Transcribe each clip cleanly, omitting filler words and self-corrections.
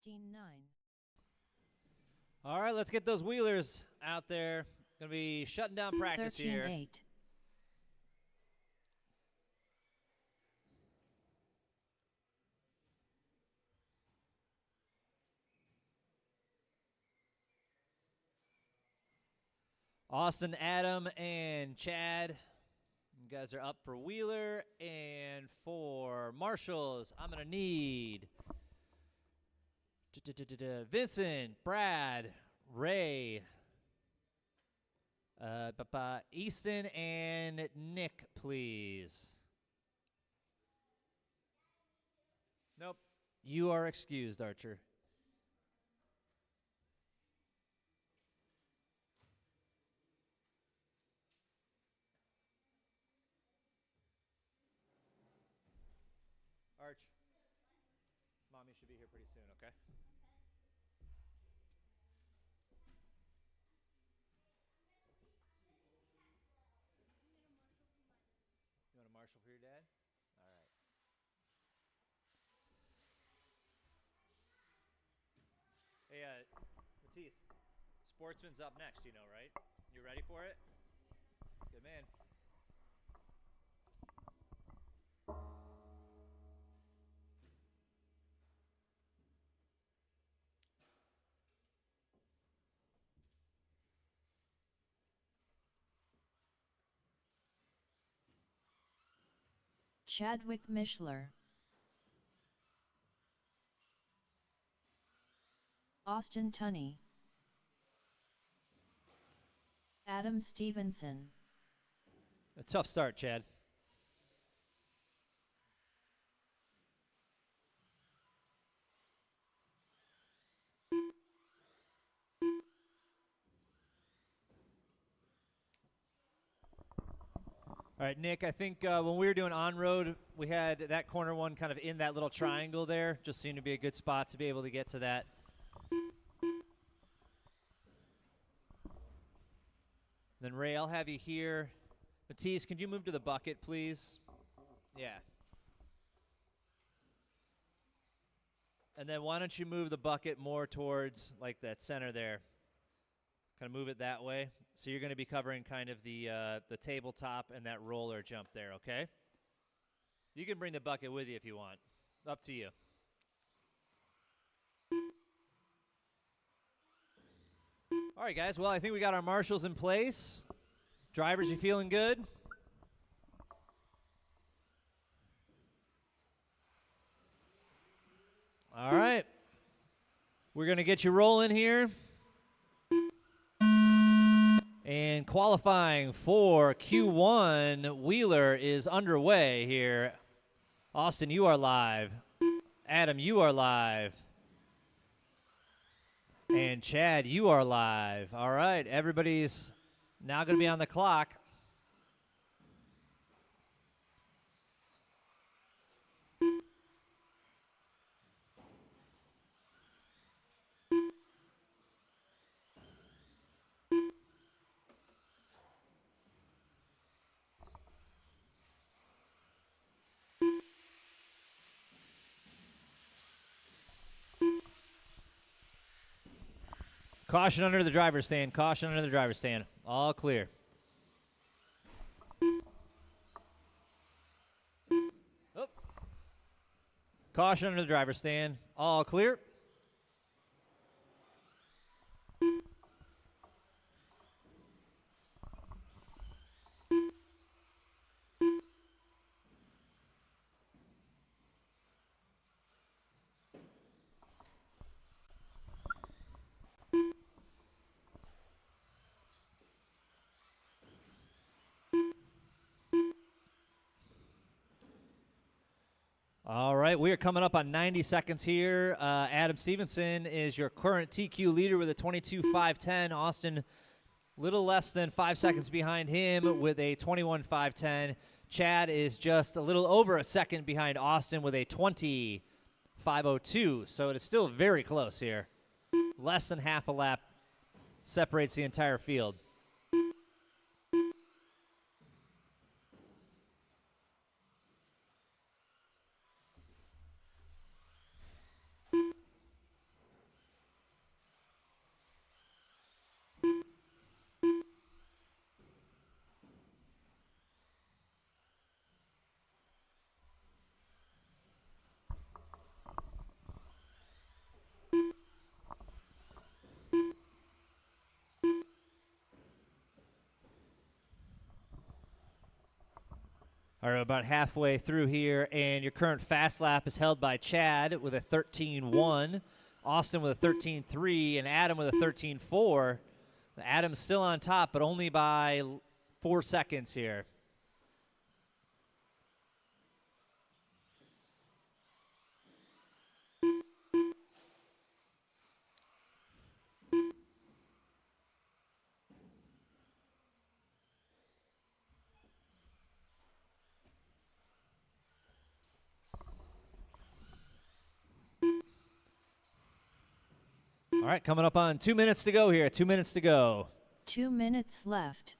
15-9. All right, let's get those wheelers out there. Going to be shutting down practice 13-8. here. Austin, Adam, and Chad, you guys are up for wheeler. And for marshals, I'm going to need Vincent, Brad, Ray, Easton, and Nick, please. Nope. You are excused, Archer. Arch, Mommy should be here pretty soon, okay? You want a marshal for your dad? All right. Hey, Matisse, Sportsman's up next, you know, right? You ready for it? Good man. Chadwick Mishler, Austin Tunney, Adam Stevenson. A tough start, Chad. All right, Nick, I think when we were doing on-road, we had that corner one kind of in that little triangle there. Just seemed to be a good spot to be able to get to that. Then, Ray, I'll have you here. Matisse, could you move to the bucket, please? Yeah. And then why don't you move the bucket more towards, like, that center there. Kind of move it that way. So you're going to be covering kind of the tabletop and that roller jump there, okay? You can bring the bucket with you if you want. Up to you. All right, guys. Well, I think we got our marshals in place. Drivers, you feeling good? All right. We're going to get you rolling here. And qualifying for Q1, Wheeler is underway here. Austin, you are live. Adam, you are live. And Chad, you are live. All right, everybody's now going to be on the clock. Caution under the driver's stand. Caution under the driver's stand. All clear. Oh. Caution under the driver's stand. All clear. All right, we are coming up on 90 seconds here. Adam Stevenson is your current TQ leader with a 22.510. Austin, little less than 5 seconds behind him with a 21.510. Chad is just a little over a second behind Austin with a 20.502. So it is still very close here. Less than half a lap separates the entire field. are about halfway through here, and your current fast lap is held by Chad with a 13.1, Austin with a 13.3, and Adam with a 13.4. Adam's still on top, but only by 4 seconds here. All right, coming up on 2 minutes to go here. 2 minutes to go. 2 minutes left.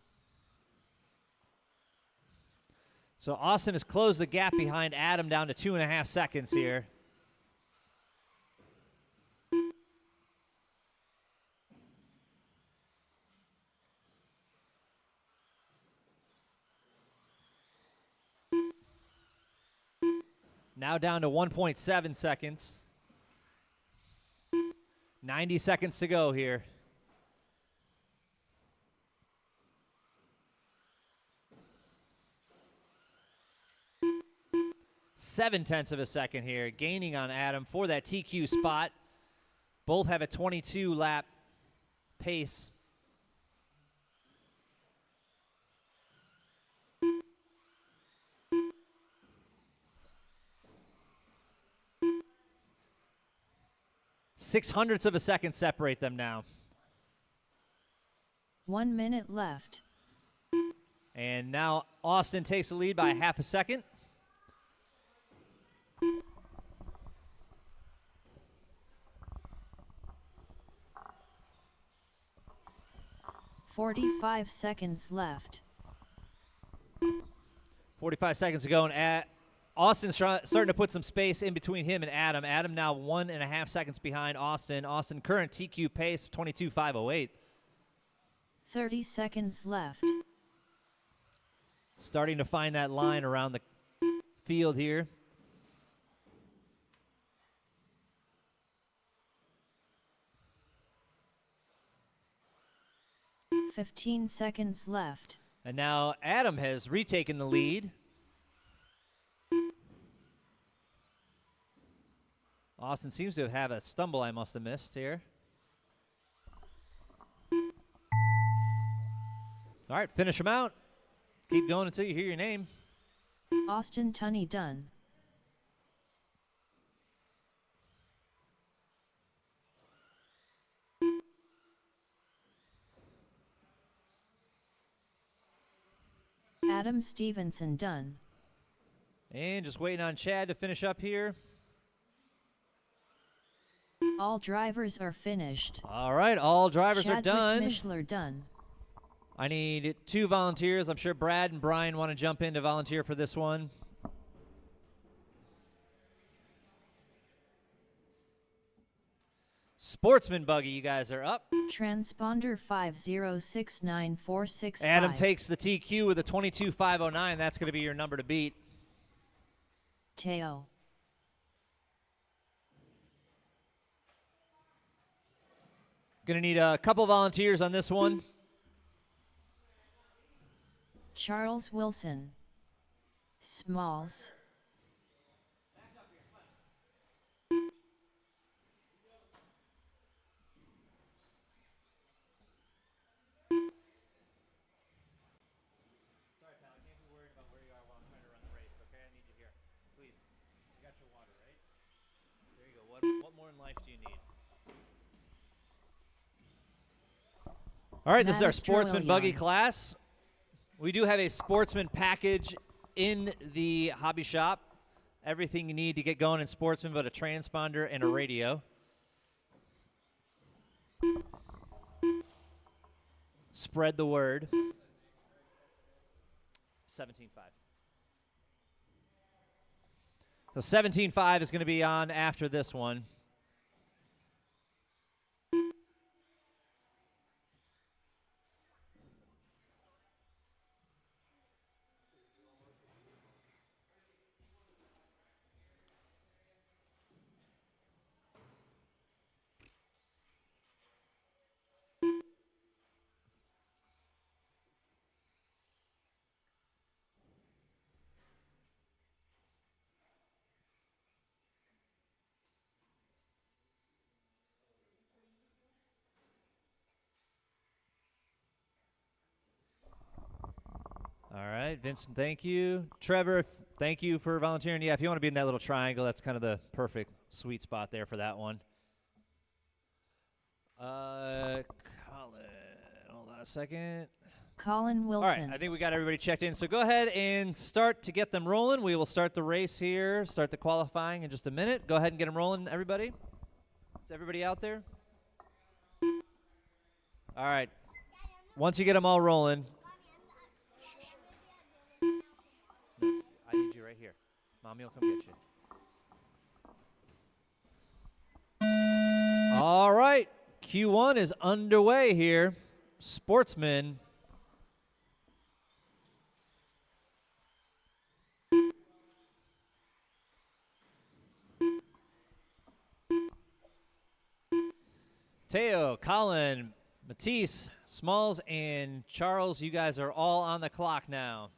So Austin has closed the gap behind Adam down to 2.5 seconds here. Now down to 1.7 seconds. 90 seconds to go here. Seven-tenths of a second here, gaining on Adam for that TQ spot. Both have a 22-lap pace. Six-hundredths of a second separate them now. 1 minute left. And now Austin takes the lead by half a second. "45 seconds left. 45 seconds to go, and Austin's starting to put some space in between him and Adam. Adam now 1.5 seconds behind Austin. Austin current TQ pace of 22.508. 30 seconds left. Starting to find that line around the field here. "15 seconds left. And now Adam has retaken the lead. Austin seems to have a stumble I must have missed here. All right, finish him out. Keep going until you hear your name. Austin Tunney done. Adam Stevenson done. And just waiting on Chad to finish up here. All drivers are finished. All right, all drivers are done. Mishler done. I need 2 volunteers. I'm sure Brad and Brian want to jump in to volunteer for this one. Sportsman buggy, you guys are up. Transponder 5069465. Adam takes the TQ with a 22.509. That's going to be your number to beat. Teo. Going to need a couple volunteers on this one. Charles Wilson. Smalls. Sorry, pal. I can't be worried about where you are while I'm trying to run the race, okay? I need you here. Please. You got your water, right? There you go. What more in life do you need? All right, this is our sportsman buggy class. We do have a sportsman package in the hobby shop. Everything you need to get going in sportsman but a transponder and a radio. Spread the word. 17.5. So 17.5 is going to be on after this one. right, Vincent, thank you. Trevor, thank you for volunteering. Yeah, if you want to be in that little triangle, that's kind of the perfect sweet spot there for that one. Colin, hold on a second. Colin All right, Wilson. I think we got everybody checked in. So go ahead and start to get them rolling. We will start the race here, start the qualifying in just a minute. Go ahead and get them rolling, everybody. Is everybody out there? All right. Once you get them all rolling. No, I need you right here. Mommy will come get you. All right. Q1 is underway here. Sportsman. Teo, Colin, Matisse, Smalls, and Charles, you guys are all on the clock now.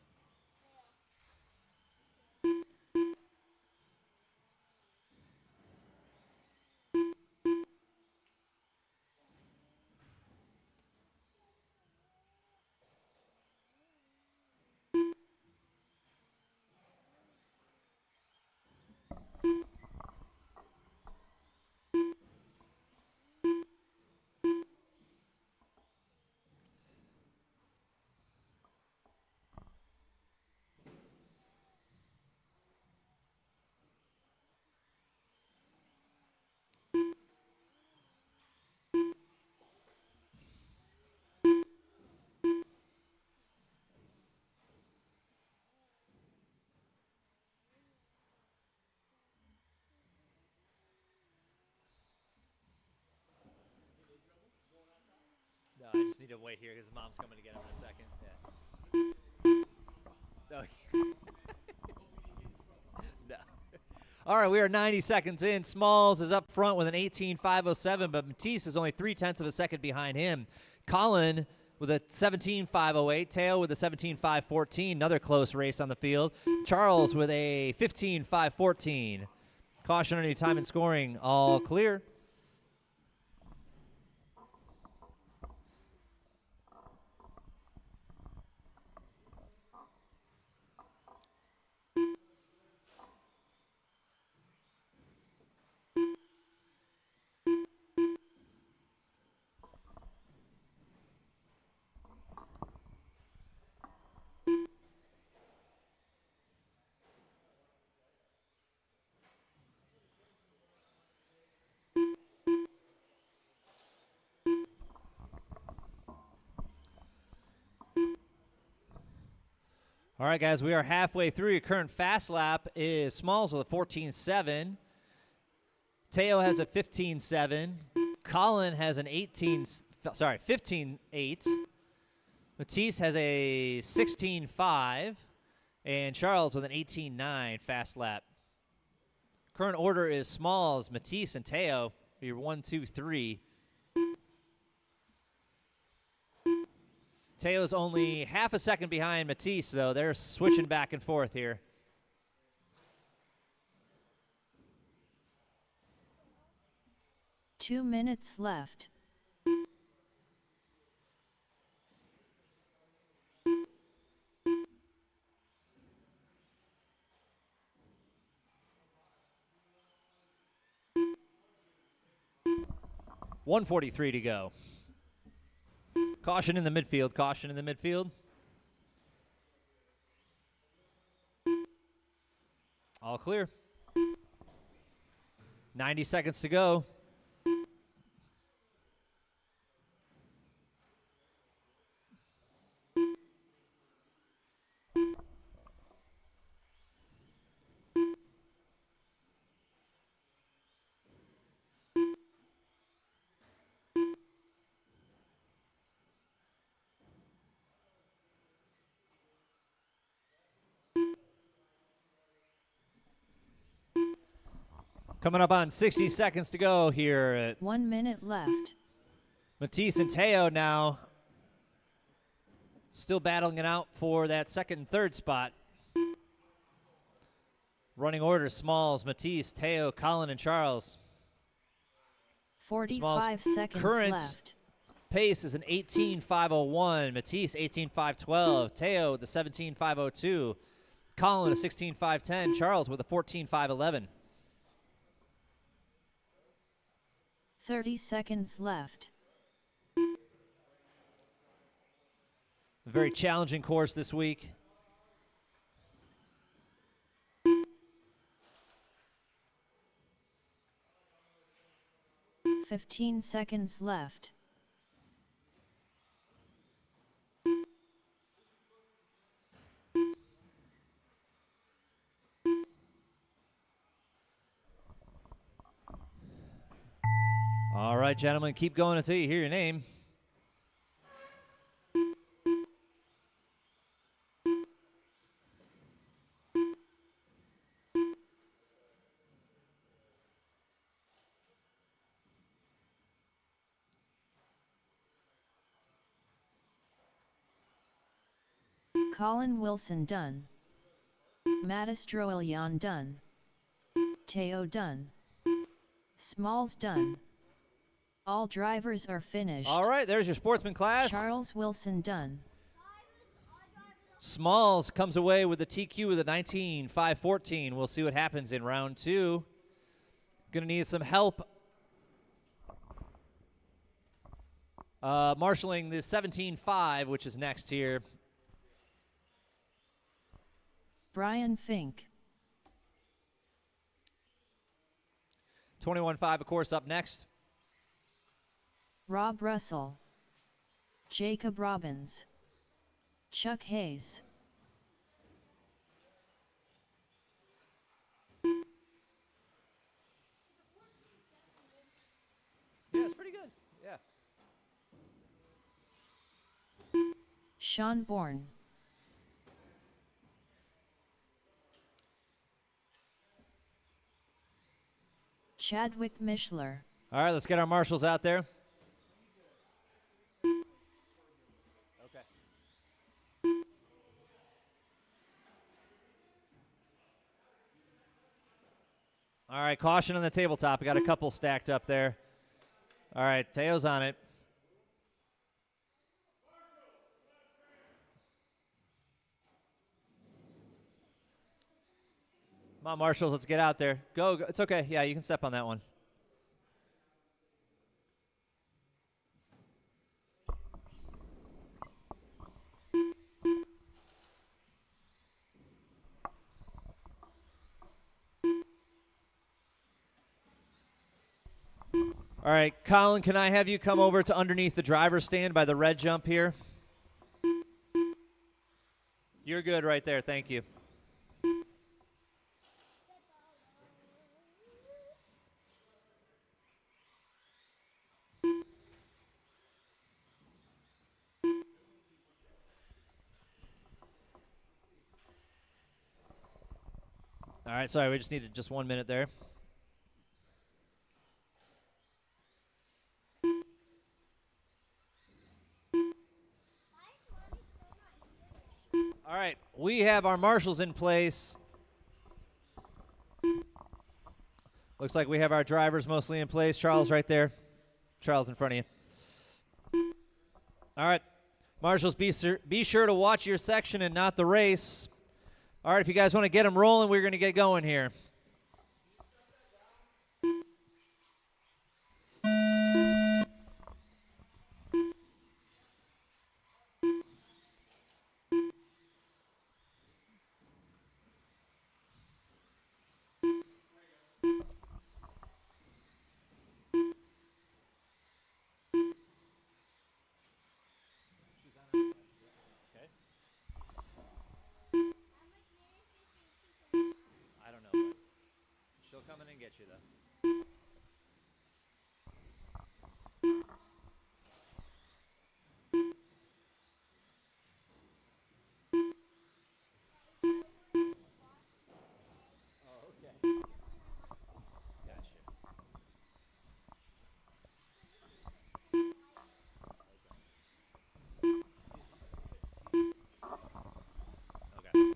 No, I just need to wait here because Mom's coming to get him in a second. Yeah. No. All right, we are 90 seconds in. Smalls is up front with an 18.507, but Matisse is only 0.3 of a second behind him. Colin with a 17.508. Teo with a 17.514. Another close race on the field. Charles with a 15.514. Caution on any time and scoring. All clear. All right, guys, we are halfway through. Your current fast lap is Smalls with a 14.7. Teo has a 15.7. Colin has an 15.8. Matisse has a 16.5. And Charles with an 18.9 fast lap. Current order is Smalls, Matisse, and Teo. You're 1, 2, 3. Teo's only half a second behind Matisse, though. They're switching back and forth here. Two minutes left. .143 to go. Caution in the midfield. Caution in the midfield. All clear. 90 seconds to go. Coming up on 60 seconds to go here. 1 minute left. Matisse and Teo now still battling it out for that second and third spot. Running order, Smalls, Matisse, Teo, Colin, and Charles. 45 seconds current left. Pace is an 18.501. Matisse, 18.512. Teo, the 17.502. Colin, a 16.510. Charles with a 14.511. 30 seconds left. A very challenging course this week. "15 seconds left. All right, gentlemen, keep going until you hear your name. Colin Wilson done. Matastroelian done. Teo done. Smalls done. All drivers are finished. All right, there's your sportsman class. Charles Wilson done. Smalls comes away with the TQ with a 19.514. We'll see what happens in round 2. Going to need some help marshaling the 17.5, which is next here. Brian Fink. 21.5, of course, up next. Rob Russell. Jacob Robbins. Chuck Hayes. Yeah, it's pretty good. Yeah. Sean Bourne. Chadwick Mishler. All right, let's get our marshals out there. Okay. All right, caution on the tabletop. We got a couple stacked up there. All right, Teo's on it. Come on, marshals, let's get out there. Go. It's okay. Yeah, you can step on that one. All right, Colin, can I have you come over to underneath the driver's stand by the red jump here? You're good right there. Thank you. All right, sorry, we just needed just 1 minute there. All right, we have our marshals in place. Looks like we have our drivers mostly in place. Charles right there. Charles in front of you. All right, marshals, be sure to watch your section and not the race. All right, if you guys want to get them rolling, we're going to get going here. I don't know, but she'll come in and get you, though. Oh, okay. Gotcha. Okay.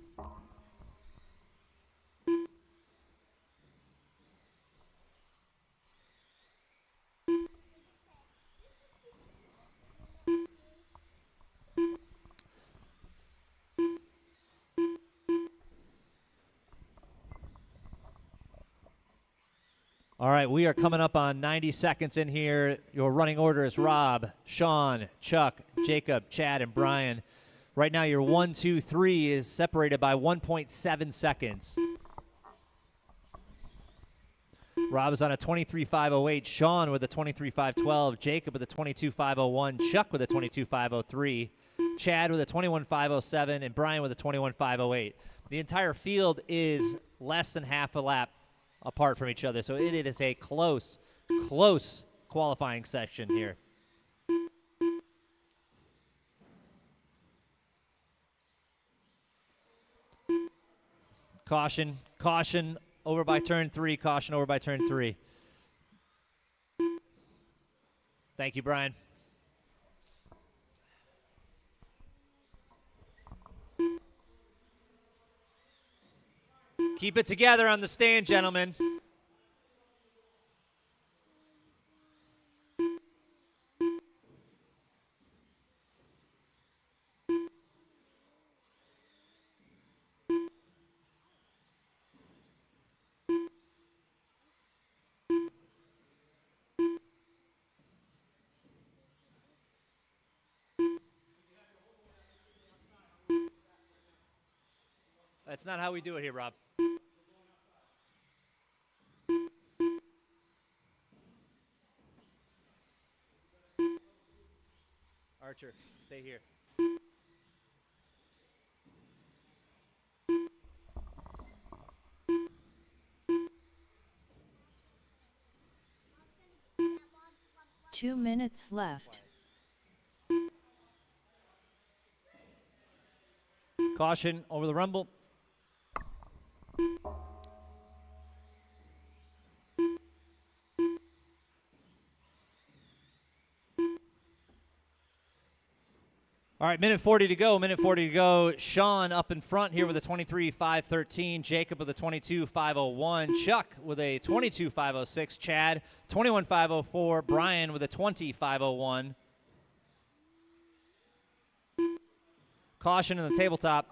All right, we are coming up on 90 seconds in here. Your running order is Rob, Sean, Chuck, Jacob, Chad, and Brian. Right now, your 1, 2, 3 is separated by 1.7 seconds. Rob is on a 23.508, Sean with a 23.512, Jacob with a 22.501, Chuck with a 22.503, Chad with a 21.507, and Brian with a 21.508. The entire field is less than half a lap apart from each other, so it is a close qualifying section here. Caution, caution over by turn 3, caution over by turn 3. Thank you, Brian. Keep it together on the stand, gentlemen. That's not how we do it here, Rob. Archer, stay here. Two minutes left. Caution over the rumble. All right, minute 40 to go. Sean up in front here with a 23.513. Jacob with a 22.501. Chuck with a 22.506. Chad, 21.504. Brian with a 20.501. Caution in the tabletop.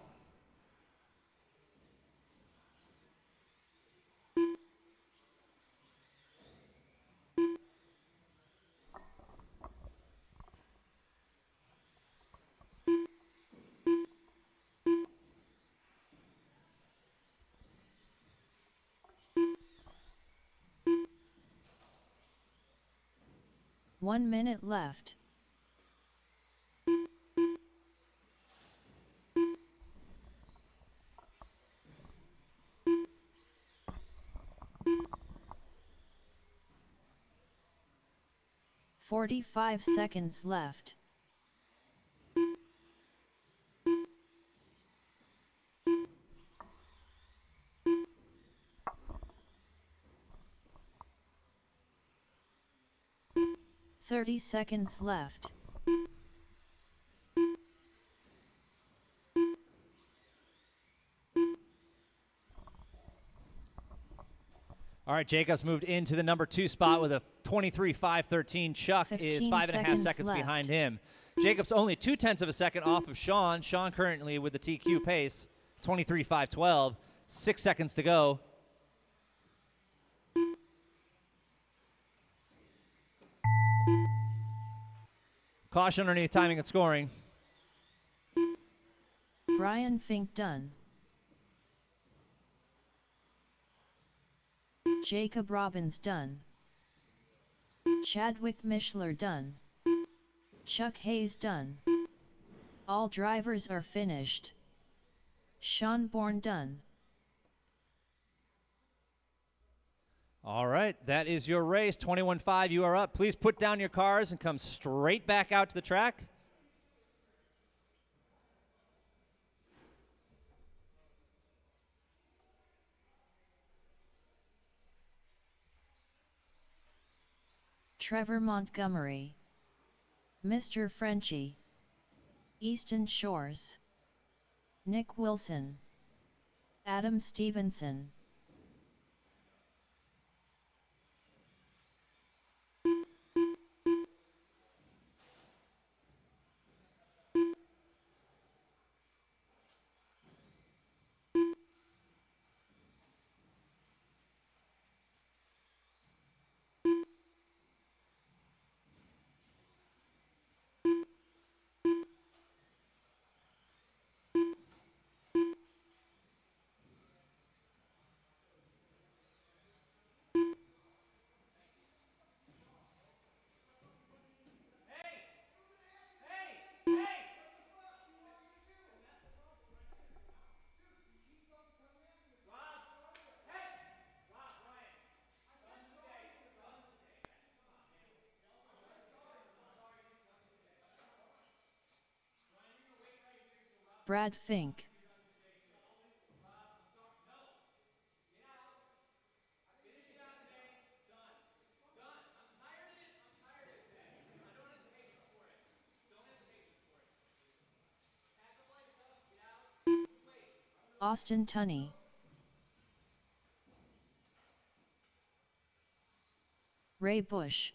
One minute left. "45 seconds left. "30 seconds left. All right, Jacob's moved into the number 2 spot with a 23.513. Chuck is 5.5 seconds left. behind him. Jacob's only 0.2 of a second off of Sean. Sean currently with the TQ pace, 23.512. 6 seconds to go. Caution underneath timing and scoring. Brian Fink done. Jacob Robbins done. Chadwick Mishler done. Chuck Hayes done. All drivers are finished. Sean Bourne done. All right, that is your race. 21.5, you are up. Please put down your cars and come straight back out to the track. Trevor Montgomery. Mr. Frenchie. Easton Shores. Nick Wilson. Adam Stevenson. Brad Fink. Austin Tunney. Ray Bush.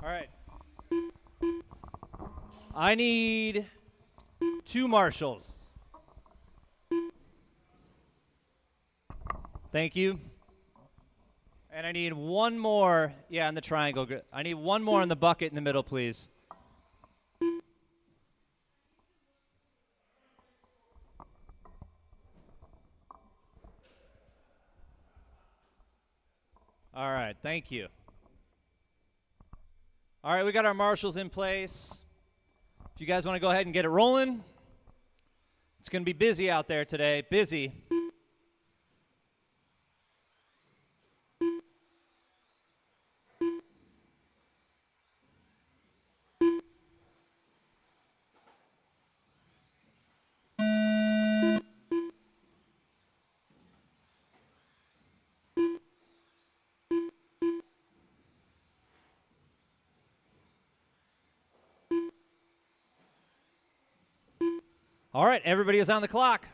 All right. I need 2 marshals. Thank you. And I need 1 more, yeah, in the triangle. I need 1 more in the bucket in the middle, please. All right, thank you. All right, we got our marshals in place. If you guys want to go ahead and get it rolling, it's going to be busy out there today, busy. All right, everybody is on the clock.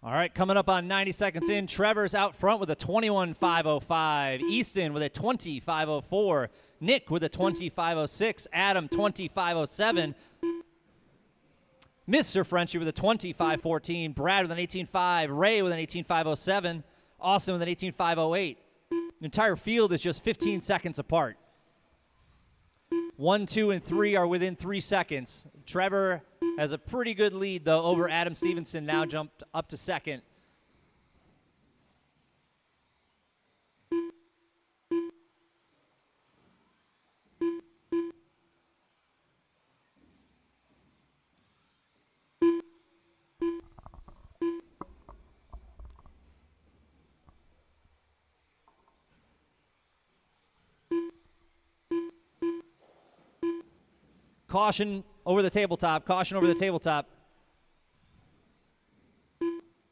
All right, coming up on 90 seconds in, Trevor's out front with a 21.505. Easton with a 20.504. Nick with a 20.506. Adam 20.507. Mr. Frenchie with a 20.514. Brad with an 18.5. Ray with an 18.507. Austin with an 18.508. The entire field is just 15 seconds apart. 1, 2, and 3 are within 3 seconds. Trevor has a pretty good lead, though, over Adam Stevenson, now jumped up to second. Caution over the tabletop. Caution over the tabletop.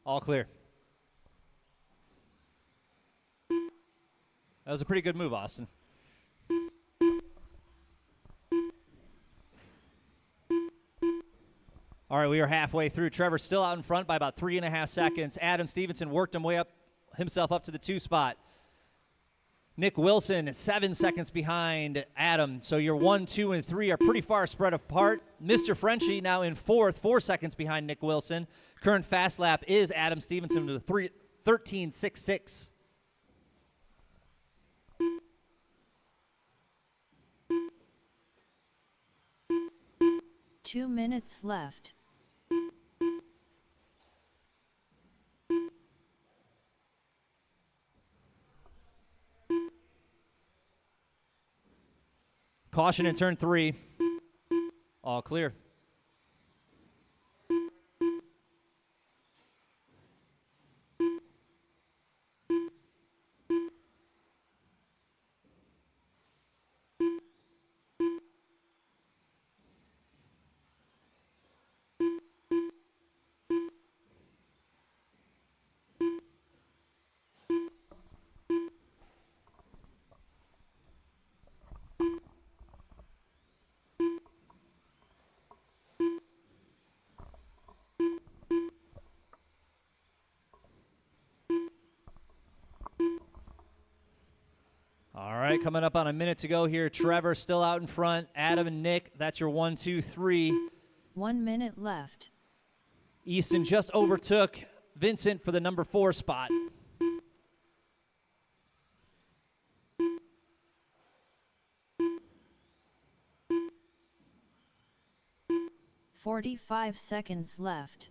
All clear. That was a pretty good move, Austin. All right, we are halfway through. Trevor still out in front by about 3.5 seconds. Adam Stevenson worked himself up to the 2 spot. Nick Wilson 7 seconds behind Adam. So your 1, 2, and 3 are pretty far spread apart. Mr. Frenchie now in 4th, 4 seconds behind Nick Wilson. Current fast lap is Adam Stevenson with a 13.66. Two minutes left. Caution in turn 3. All clear. All right, coming up on a minute to go here. Trevor still out in front. Adam and Nick, that's your 1, 2, 3. 1 minute left. Easton just overtook Vincent for the number 4 spot. "45 seconds left.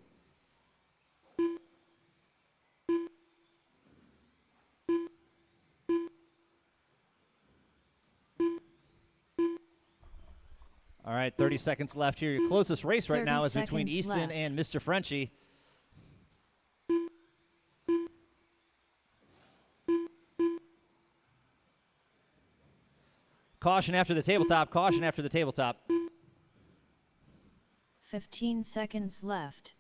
All right, 30 seconds left here. Your closest race right now is between 30 Easton left. and Mr. Frenchie. Caution after the tabletop. Caution after the tabletop. 15 seconds left.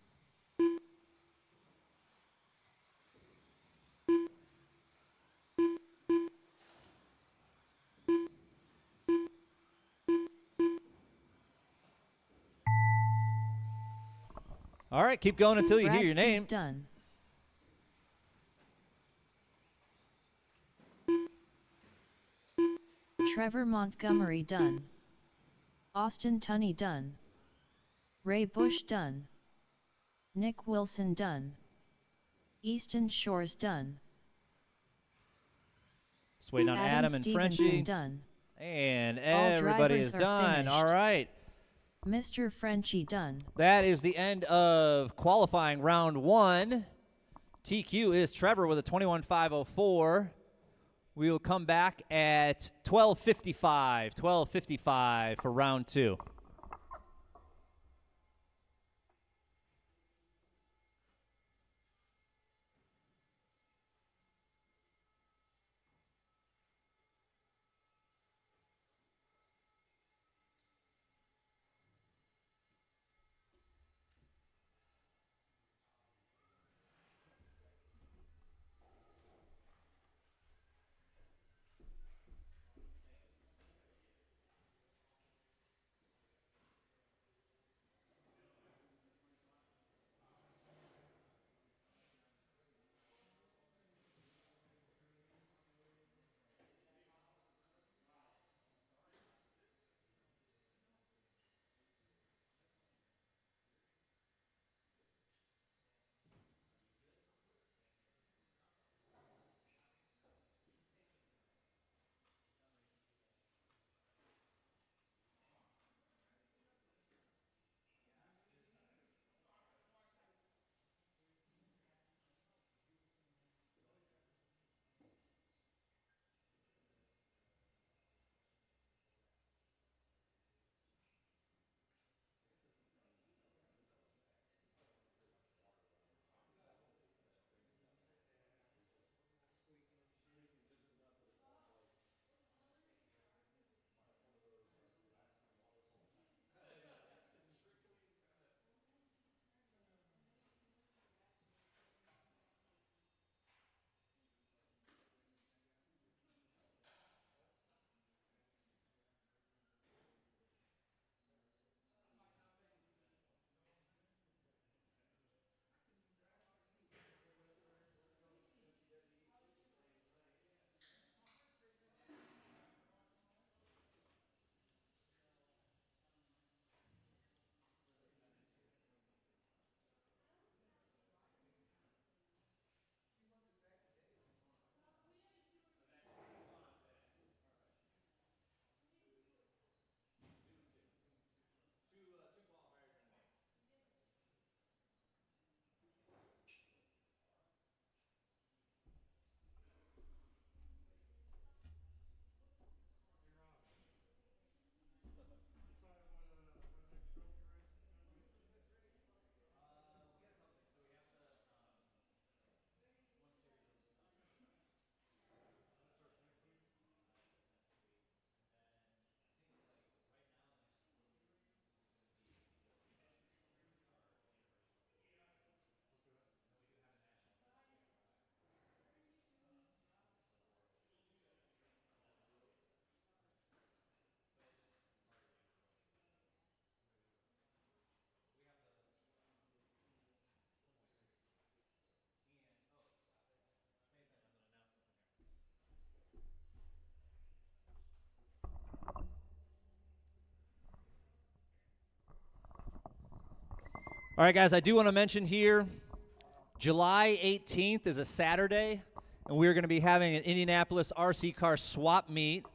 All right, keep going until you hear your name. Done. Trevor Montgomery done. Austin Tunney done. Ray Bush done. Nick Wilson done. Easton Shores done. Just waiting on Adam and Stevenson Frenchie. done. And All everybody drivers is are done. finished. All right. Mr. Frenchie done. That is the end of qualifying round 1. TQ is Trevor with a 21.504. We will come back at 12:55 for round 2. All right, guys, I do want to mention here, July 18th is a Saturday, and we're going to be having an Indianapolis RC car swap meet.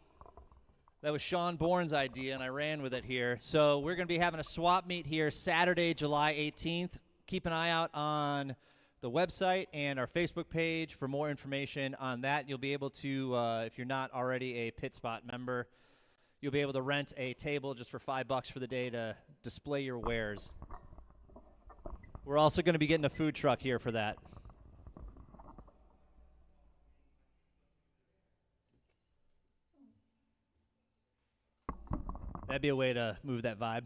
That was Sean Bourne's idea, and I ran with it here. So we're going to be having a swap meet here Saturday, July 18th. Keep an eye out on the website and our Facebook page for more information on that. You'll be able to, if you're not already a Pit Spot member, you'll be able to rent a table just for $5 for the day to display your wares. We're also going to be getting a food truck here for that. That'd be a way to move that vibe.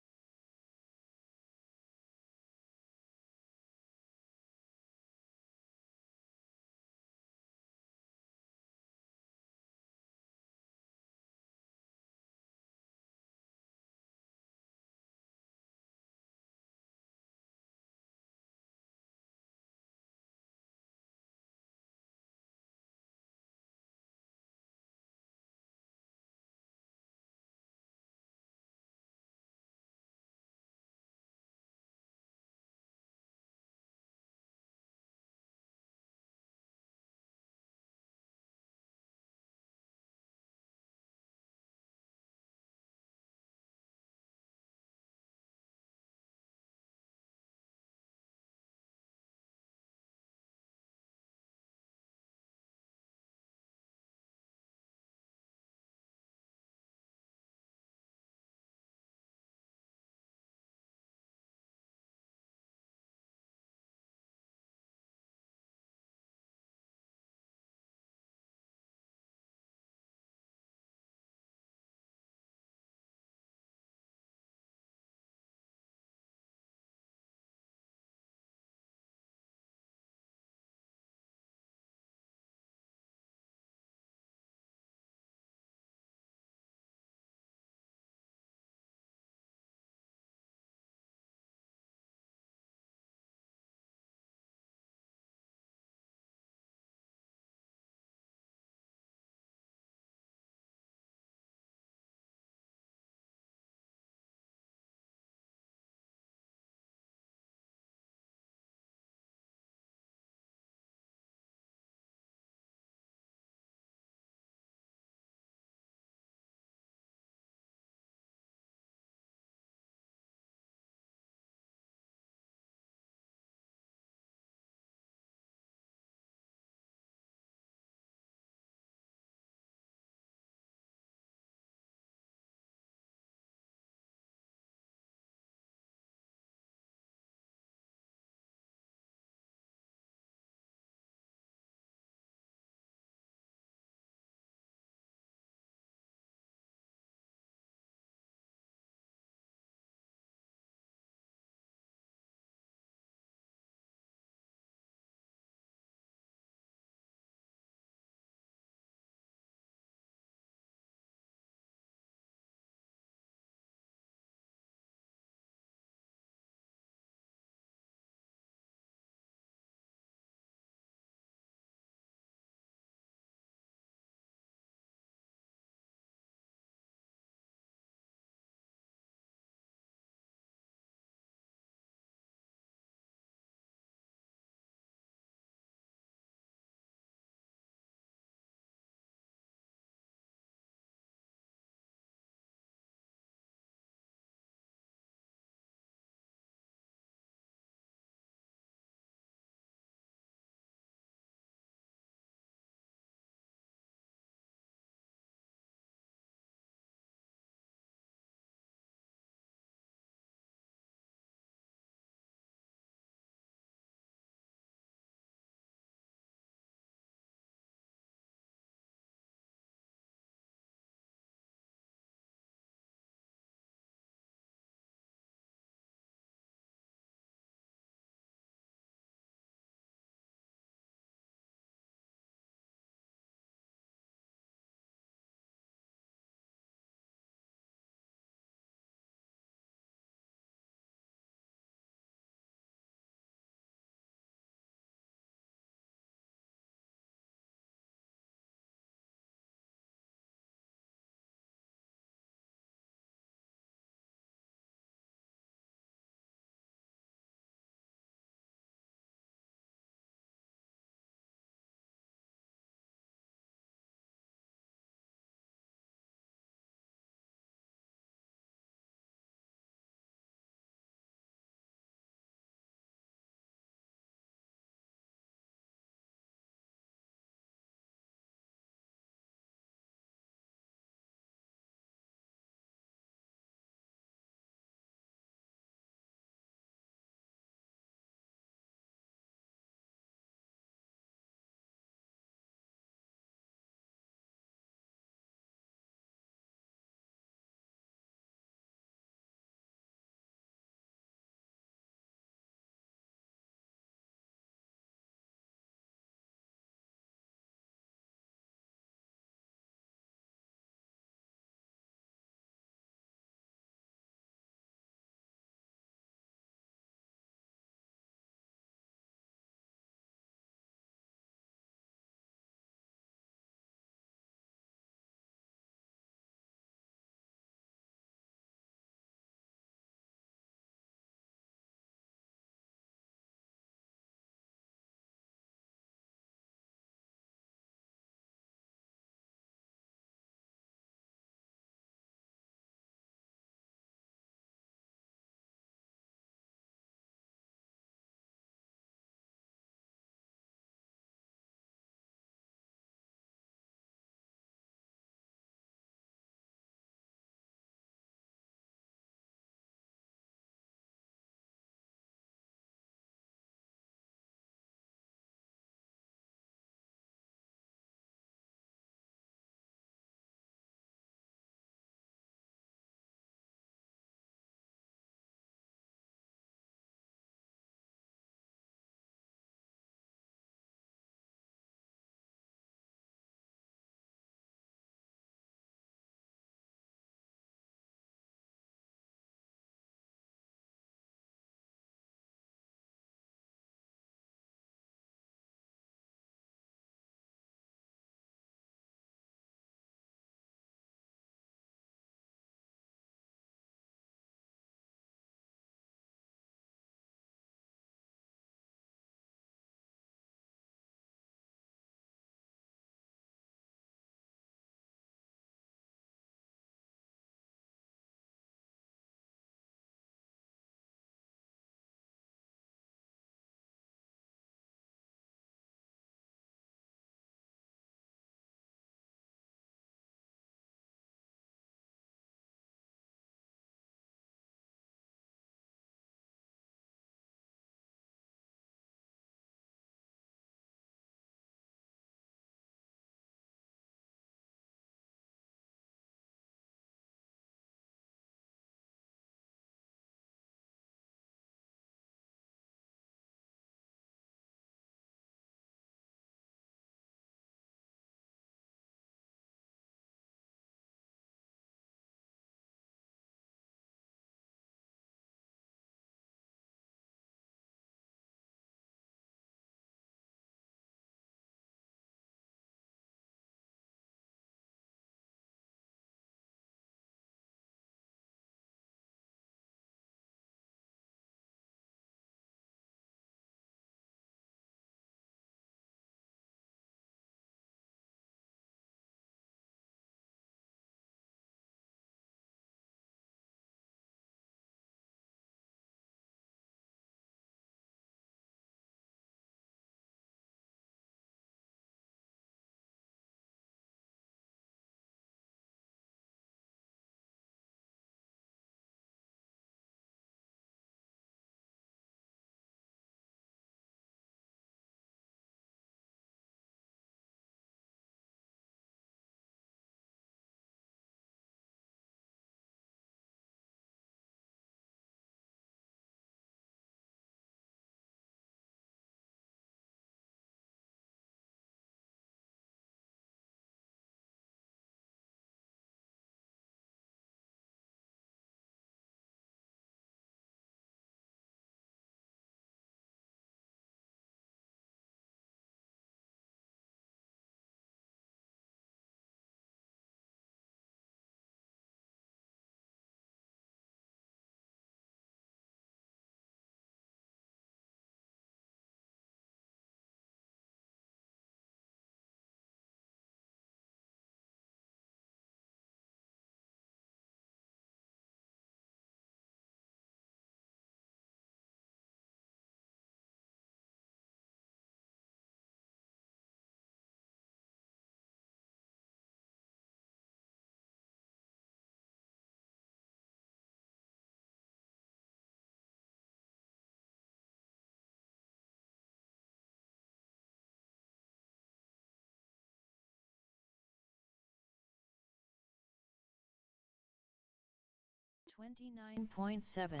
29.7,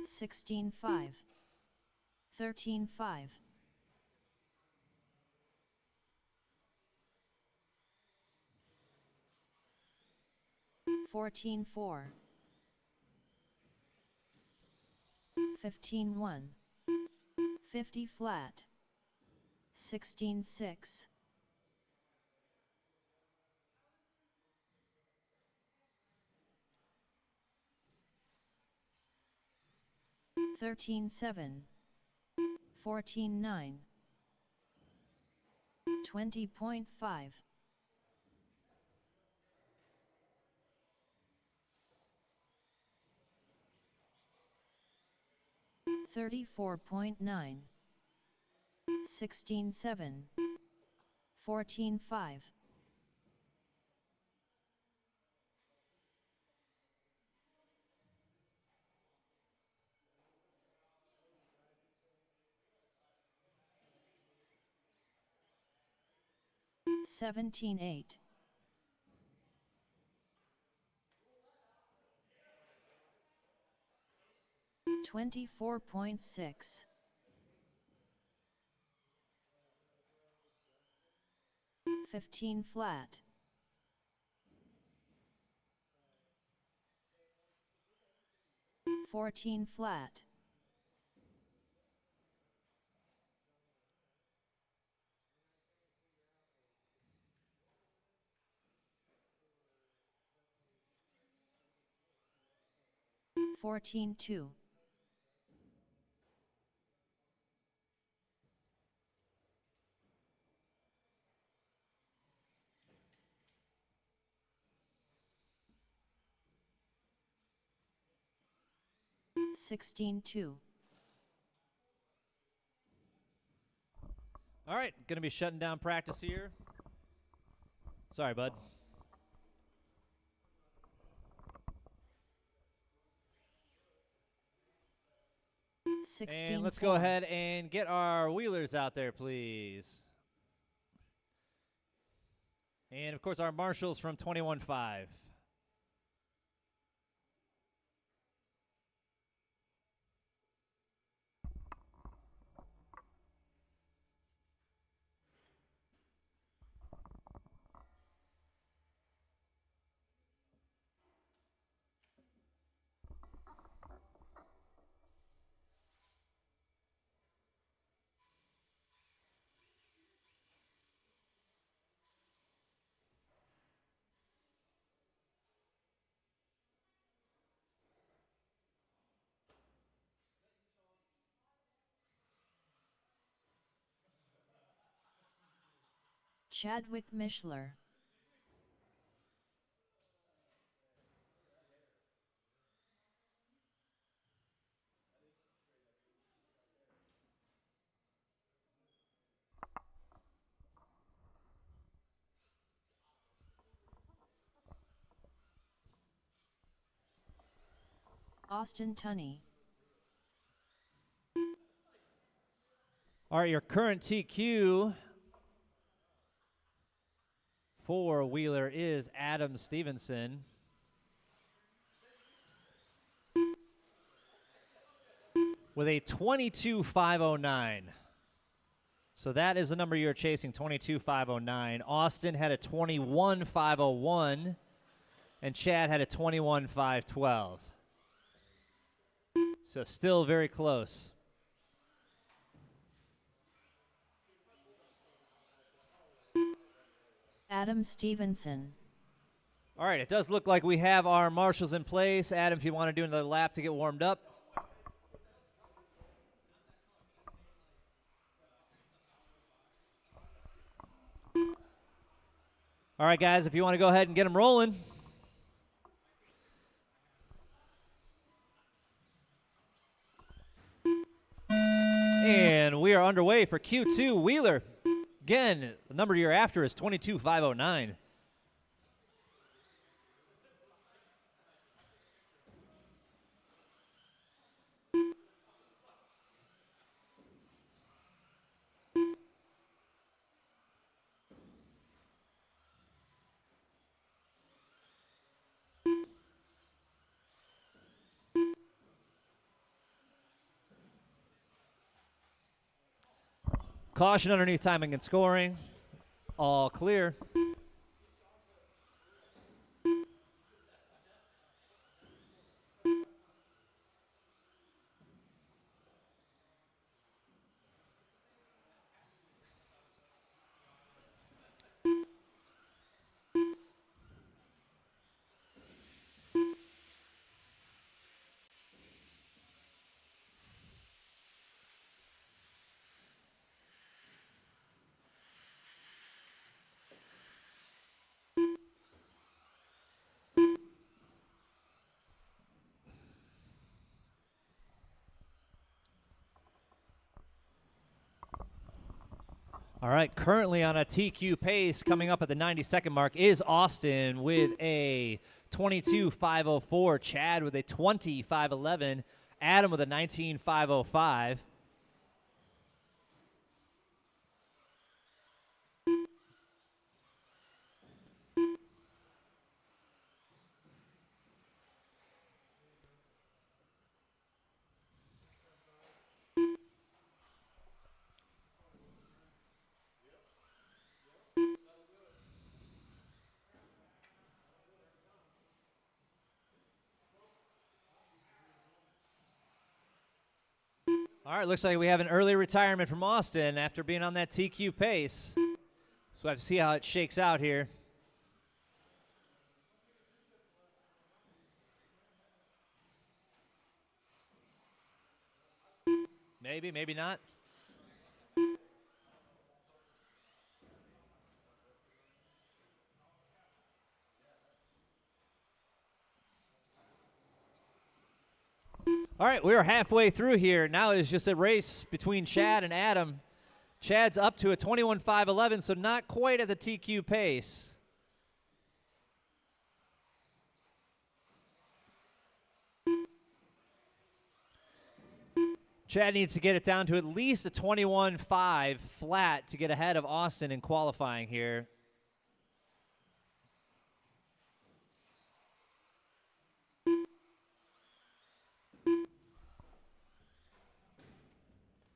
16.5, 13.5, 14.4, 15.1, 50 flat, 16.6, 13.7, 14.9, 20.5, 34.9, 16.7, 14.5, 17.8, 24.6, 15 flat, 14 flat, 14.2, 16.2. All right, going to be shutting down practice here. Sorry, bud. And let's go ahead and get our wheelers out there, please. And, of course, our marshals from 21.5. Chadwick Mishler. Austin Tunney. All right, your current TQ for Wheeler is Adam Stevenson. With a 22.509. So that is the number you're chasing, 22.509. Austin had a 21.501, and Chad had a 21.512. So still very close. Adam Stevenson. All right, it does look like we have our marshals in place. Adam, if you want to do another lap to get warmed up. All right, guys, if you want to go ahead and get them rolling. And we are underway for Q2 Wheeler. Again, the number you're after is 22.509. Caution underneath timing and scoring. All clear. All right, currently on a TQ pace, coming up at the 90-second mark, is Austin with a 22.504, Chad with a 20.511, Adam with a 19.505. All right, looks like we have an early retirement from Austin after being on that TQ pace. So I have to see how it shakes out here. Maybe, maybe not. All right, we're halfway through here. Now it's just a race between Chad and Adam. Chad's up to a 21.511, so not quite at the TQ pace. Chad needs to get it down to at least a 21.5 flat to get ahead of Austin in qualifying here.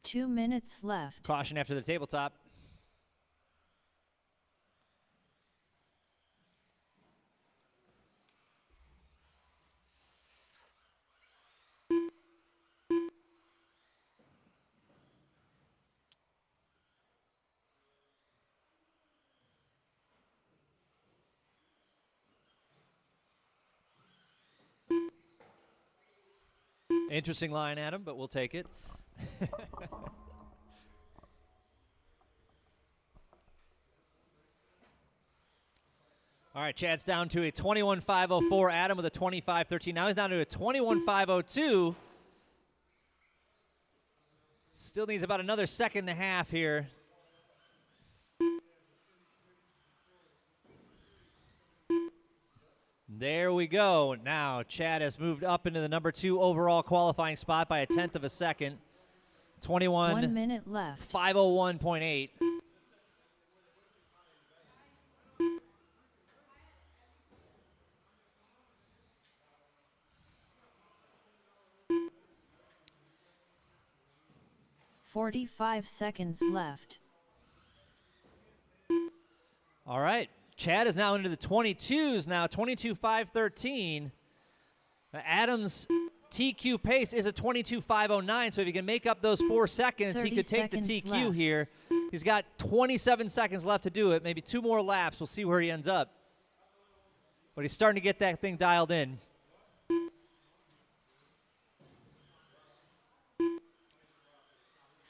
Two minutes left. Caution after the tabletop. Interesting line, Adam, but we'll take it. All right, Chad's down to a 21.504. Adam with a 25.13. Now he's down to a 21.502. Still needs about another second and a half here. There we go. Now Chad has moved up into the number 2 overall qualifying spot by a tenth of a second. 1 minute left. 501.8. $45 seconds left. All right. Chad is now into the 22s now, 22.513. Adam's TQ pace is a 22.509, so if he can make up those 4 seconds, he could take the TQ left. here. He's got 27 seconds left to do it, maybe 2 more laps. We'll see where he ends up. But he's starting to get that thing dialed in.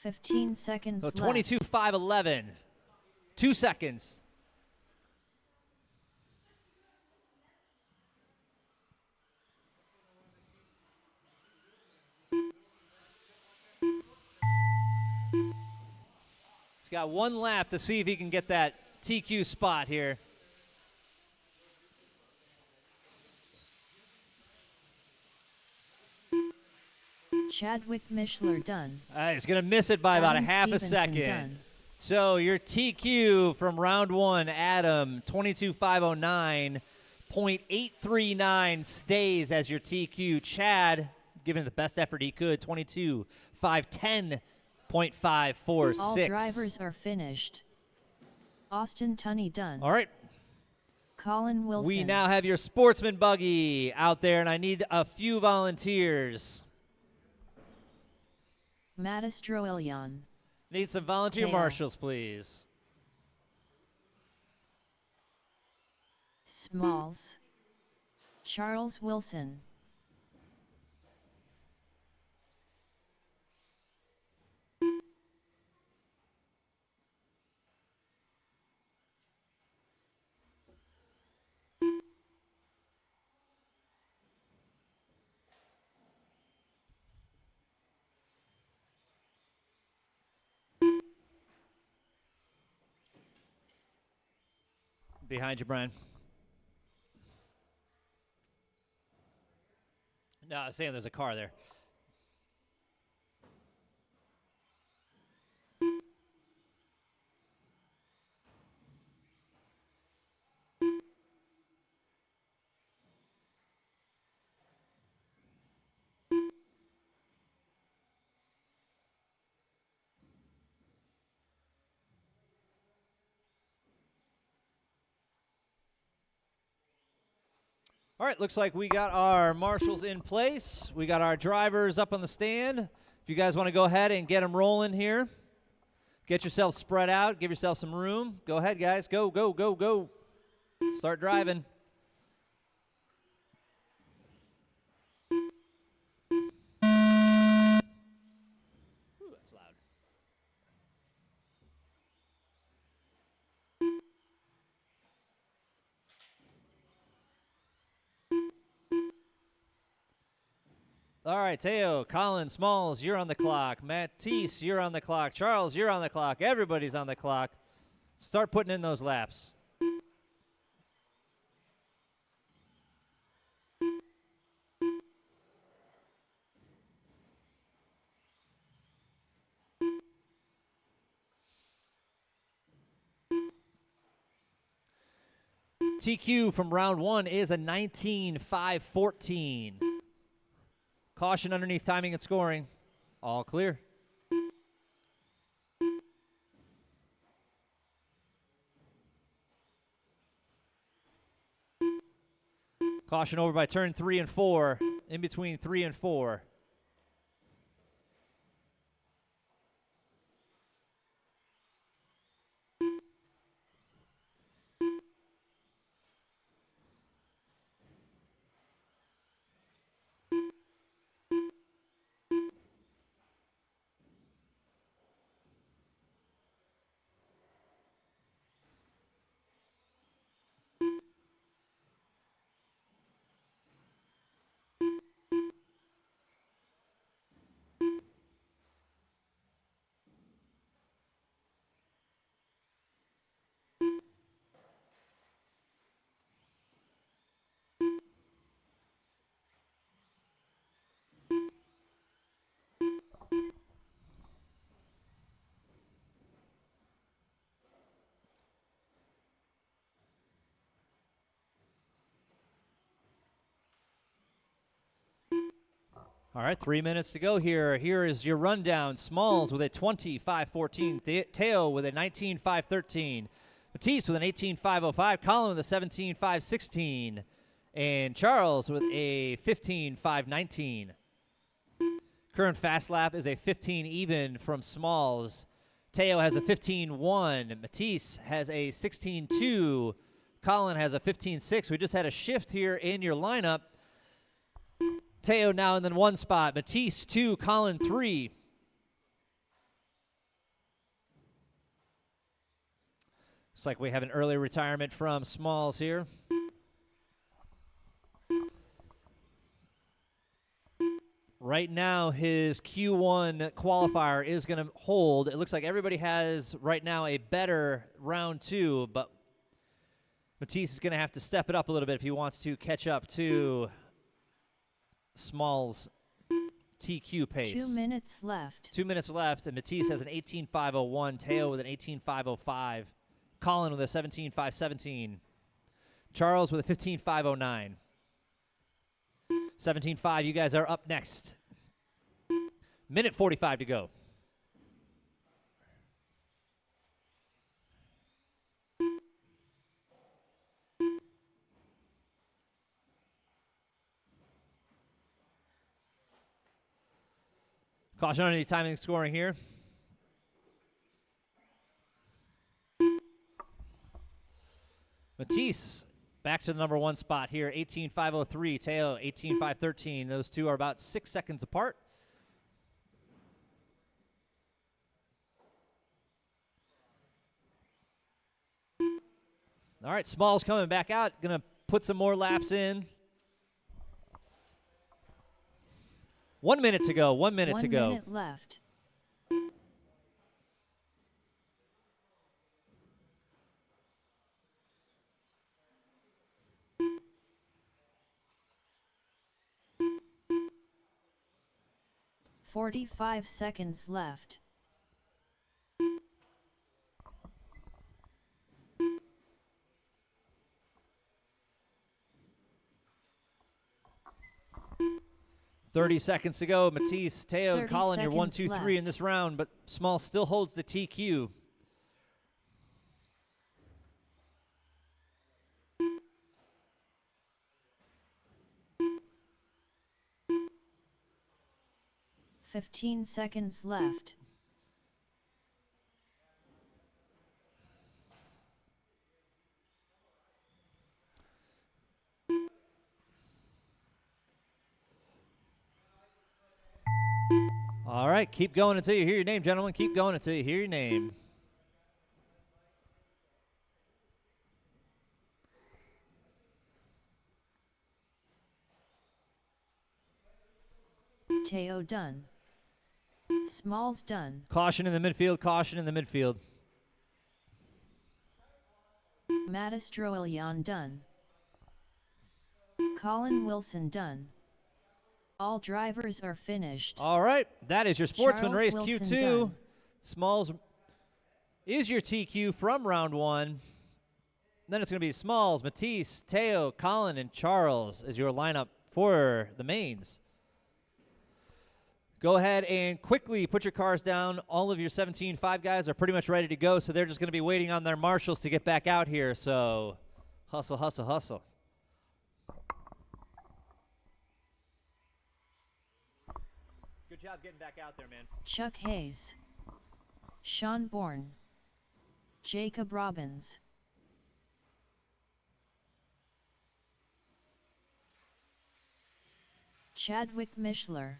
$15 seconds So left. 22.511. 2 seconds. He's got 1 lap to see if he can get that TQ spot here. Chadwick Mishler done. He's going to miss it by about a Adam half a Stevenson second. done. So your TQ from round 1, Adam, 22.509.839 stays as your TQ. Chad, giving it the best effort he could, 22.510.8 .546. All drivers are finished. Austin Tunney done. All right. Colin Wilson. We now have your sportsman buggy out there, and I need a few volunteers. Matistro Ilyan. Need some volunteer marshals, please. Smalls. Charles Wilson. Behind you, Brian. No, I was saying there's a car there. All right, looks like we got our marshals in place. We got our drivers up on the stand. If you guys want to go ahead and get them rolling here, get yourself spread out, give yourself some room. Go ahead, guys. Go, go, go, go. Start driving. Ooh, that's loud. All right, Teo, Colin, Smalls, you're on the clock. Matisse, you're on the clock. Charles, you're on the clock. Everybody's on the clock. Start putting in those laps. TQ from round one is a 19.514. Caution underneath timing and scoring. All clear. Caution over by turn 3 and 4, in between 3 and 4. All right, 3 minutes to go here. Here is your rundown. Smalls with a 20.514. Teo with a 19.513. Matisse with an 18.505. Colin with a 17.516. And Charles with a 15.519. Current fast lap is a 15 even from Smalls. Teo has a 15.1. Matisse has a 16.2. Colin has a 15.6. We just had a shift here in your lineup. Teo now in the 1 spot. Matisse 2, Colin 3. Looks like we have an early retirement from Smalls here. Right now, his Q1 qualifier is going to hold. It looks like everybody has right now a better round 2, but Matisse is going to have to step it up a little bit if he wants to catch up to Smalls' TQ pace. 2 minutes left. 2 minutes left, and Matisse has an 18.501. Teo with an 18.505. Colin with a 17.517. Charles with a 15.509. 17.5, you guys are up next. Minute 45 to go. Caution on any timing scoring here. Matisse back to the number 1 spot here, 18.503. Teo, 18.513. Those two are about 6 seconds apart. All right, Smalls coming back out. Going to put some more laps in. 1 minute to go. 1 minute to go. 1 minute left. "45 seconds left. "30 seconds to go. Matisse, Teo, and Colin, you're 1, 2, 3 in left. this round, but Small still holds the TQ. "15 seconds left. All right, keep going until you hear your name, gentlemen. Keep going until you hear your name. Teo done. Smalls done. Caution in the midfield, caution in the midfield. Matastroilian done. Colin Wilson done. All drivers are finished. All right, that is your Sportsman Charles Race Wilson Q2. done. Smalls is your TQ from round 1. Then it's going to be Smalls, Matisse, Teo, Colin, and Charles as your lineup for the mains. Go ahead and quickly put your cars down. All of your 17.5 guys are pretty much ready to go, so they're just going to be waiting on their marshals to get back out here. So hustle, hustle, hustle. Good job getting back out there, man. Chuck Hayes. Sean Bourne. Jacob Robbins. Chadwick Mishler.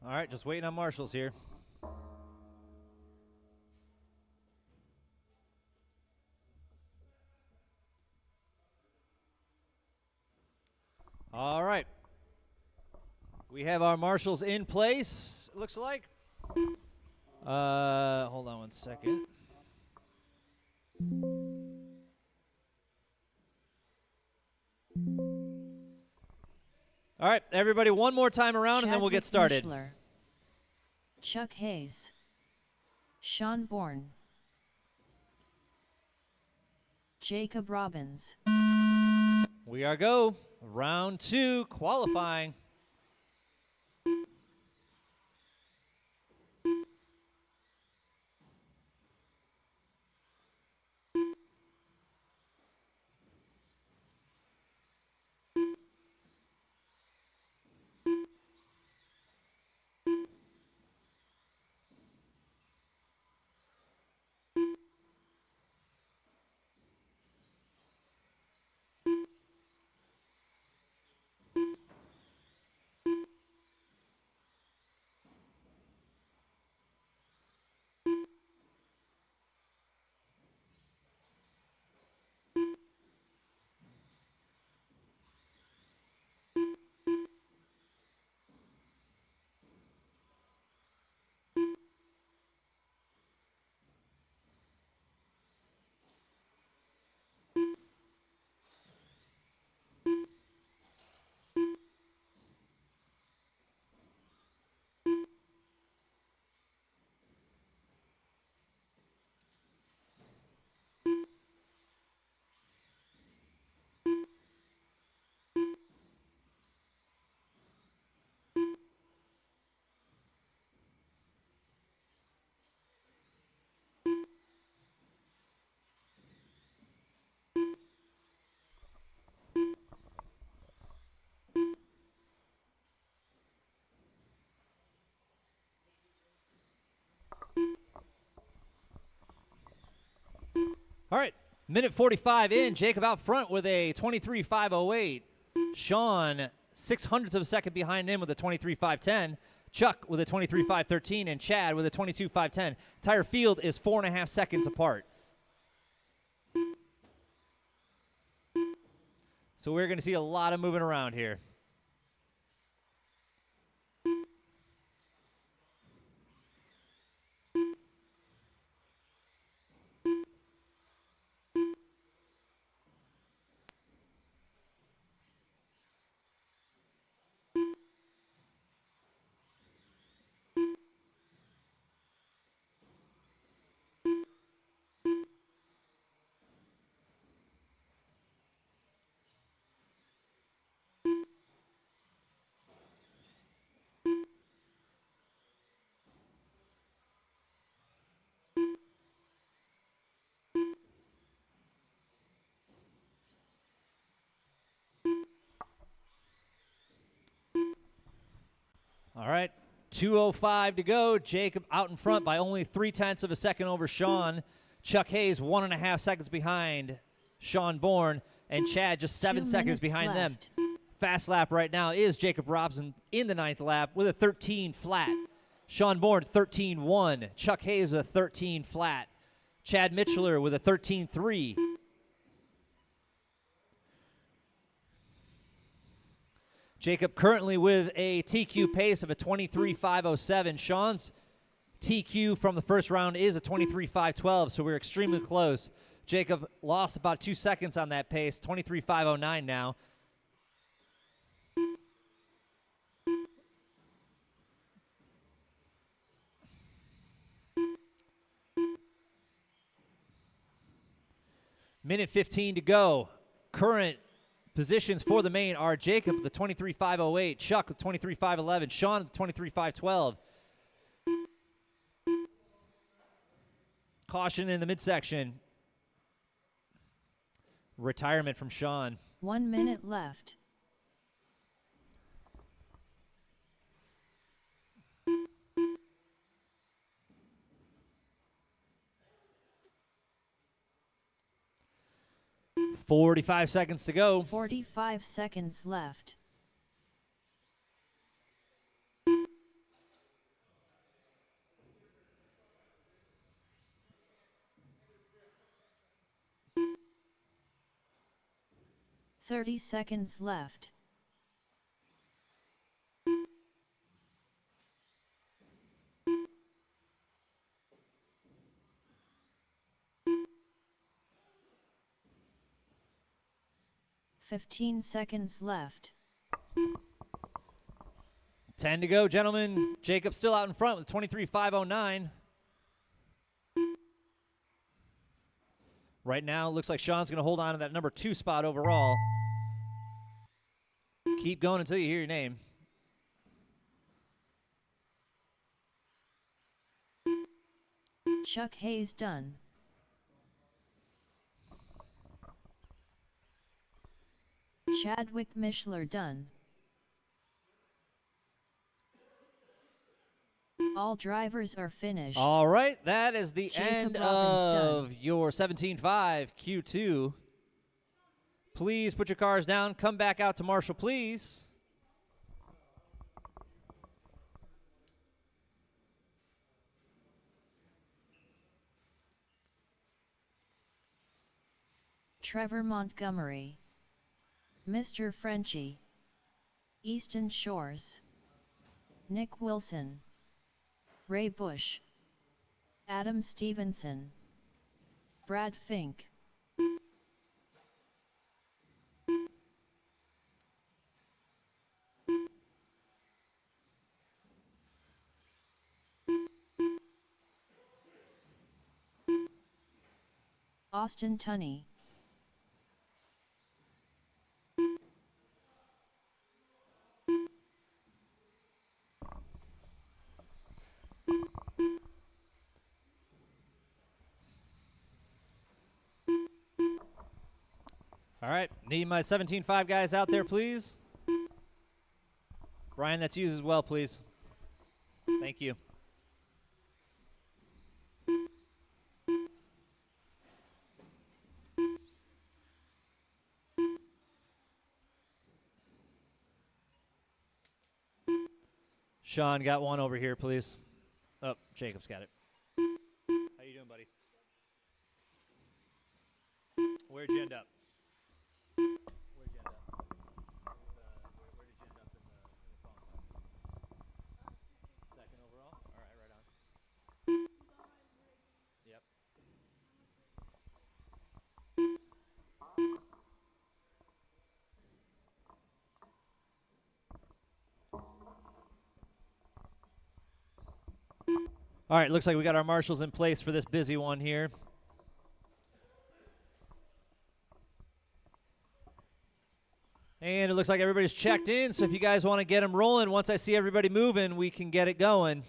All right, just waiting on marshals here. All right. We have our marshals in place, it looks like. Hold on 1 second. All right, everybody, one more time around, and then we'll get started. Mishler. Chuck Hayes. Sean Bourne. Jacob Robbins. We are go. Round 2, qualifying. All right, minute 45 in. Jacob out front with a 23.508. Sean, 0.06 of a second behind him with a 23.510. Chuck with a 23.513, and Chad with a 22.510. Entire field is 4.5 seconds apart. So we're going to see a lot of moving around here. All right, 2:05 to go. Jacob out in front by only 0.3 of a second over Sean. Chuck Hayes 1.5 seconds behind Sean Bourne, and Chad just 7 seconds behind them. Fast lap right now is Jacob Robson in the 9th lap with a 13 flat. Sean Bourne 13.1. Chuck Hayes with a 13 flat. Chad Mitcheller with a 13.3. Jacob currently with a TQ pace of a 23.507. Sean's TQ from the first round is a 23.512, so we're extremely close. Jacob lost about 2 seconds on that pace, 23.509 now. Minute 15 to go. Current positions for the main are Jacob with the 23.508, Chuck with 23.511, Sean with 23.512. Caution in the midsection. Retirement from Sean. 1 minute left. .45 seconds to go. 45 seconds left. .30 seconds left. .15 seconds left. 10 to go, gentlemen. Jacob still out in front with 23.509. Right now, it looks like Sean's going to hold on to that number 2 spot overall. Keep going until you hear your name. Chuck Hayes done. Chadwick Mishler done. All drivers are finished. All right, that is the Jacob end Robbins of done. your 17.5 Q2. Please put your cars down. Come back out to Marshall, please. Trevor Montgomery. Mr. Frenchie. Easton Shores. Nick Wilson. Ray Bush. Adam Stevenson. Brad Fink. Austin Tunney. All right, need my 17.5 guys out there, please. Brian, that's you as well, please. Thank you. Sean got one over here, please. Oh, Jacob's got it. How you doing, buddy? Where'd you end up? Where'd you end up? Where did you end up in the qualifying? Second overall? All right, right on. Yep. All right, looks like we got our marshals in place for this busy one here. And it looks like everybody's checked in, so if you guys want to get them rolling, once I see everybody moving, we can get it going.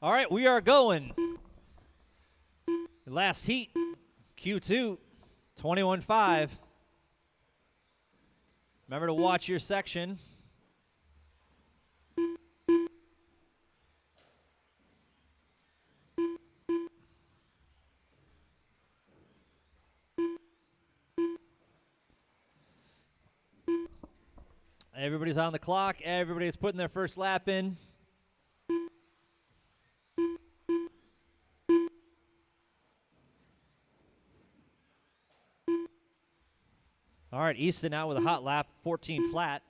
All right, we are going. Last heat, Q2, 21.5. Remember to watch your section. Everybody's on the clock. Everybody's putting their first lap in. All right, Easton out with a hot lap, 14 flat.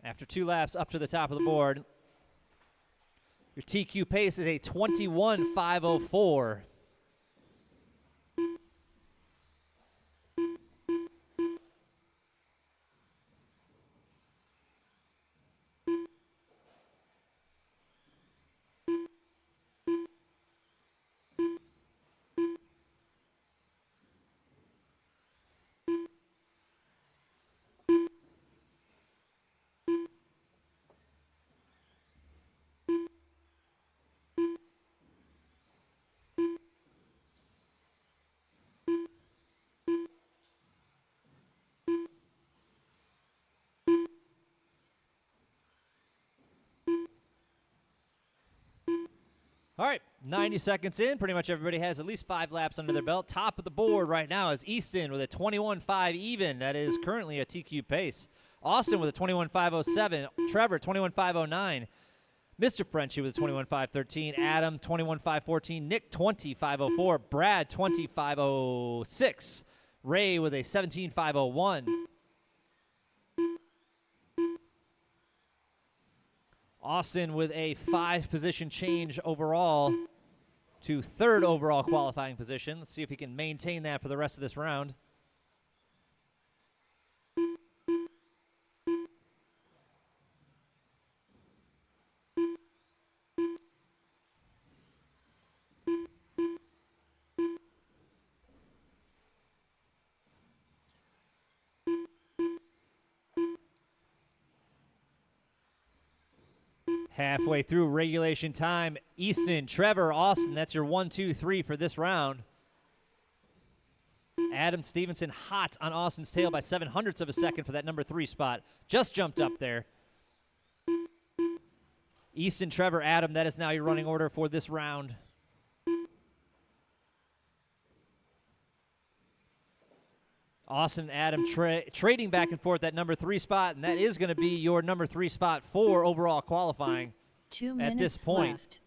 After 2 laps up to the top of the board. Your TQ pace is a 21.504. All right, 90 seconds in. Pretty much everybody has at least 5 laps under their belt. Top of the board right now is Easton with a 21.5 even. That is currently a TQ pace. Austin with a 21.507. Trevor, 21.509. Mr. Frenchie with a 21.513. Adam, 21.514. Nick, 20.504. Brad, 20.506. Ray with a 17.501. Austin with a 5-position change overall to 3rd overall qualifying position. Let's see if he can maintain that for the rest of this round. Halfway through regulation time, Easton, Trevor, Austin, that's your 1, 2, 3 for this round. Adam Stevenson hot on Austin's tail by 0.07 of a second for that number 3 spot. Just jumped up there. Easton, Trevor, Adam, that is now your running order for this round. Austin and Adam trading back and forth that number 3 spot, and that is going to be your number 3 spot for overall qualifying 2 at this minutes point. left.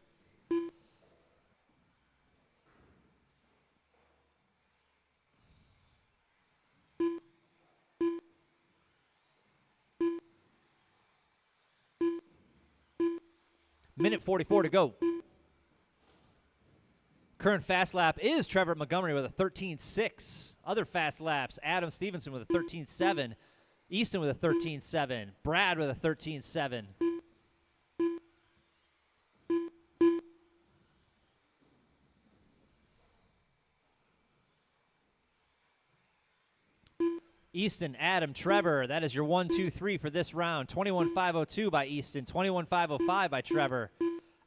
Minute 44 to go. Current fast lap is Trevor Montgomery with a 13.6. Other fast laps, Adam Stevenson with a 13.7. Easton with a 13.7. Brad with a 13.7. Easton, Adam, Trevor, that is your 1, 2, 3 for this round. 21.502 by Easton, 21.505 by Trevor.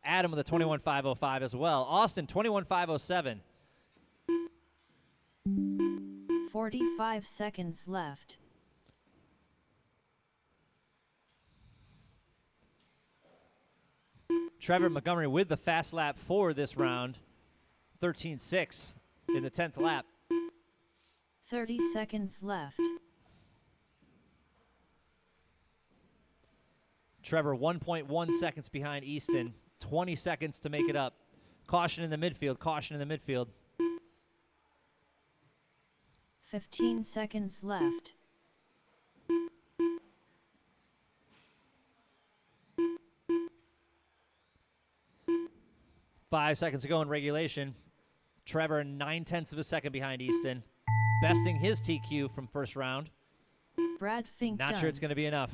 Adam with a 21.505 as well. Austin, 21.507. 45 seconds left. Trevor Montgomery with the fast lap for this round. 13.6 in the 10th lap. 30 seconds left. Trevor 1.1 seconds behind Easton. 20 seconds to make it up. Caution in the midfield. Caution in the midfield. 15 seconds left. Five seconds to go in regulation. Trevor 9/10 of a second behind Easton. Besting his TQ from first round. Brad Fink Not done. sure it's going to be enough.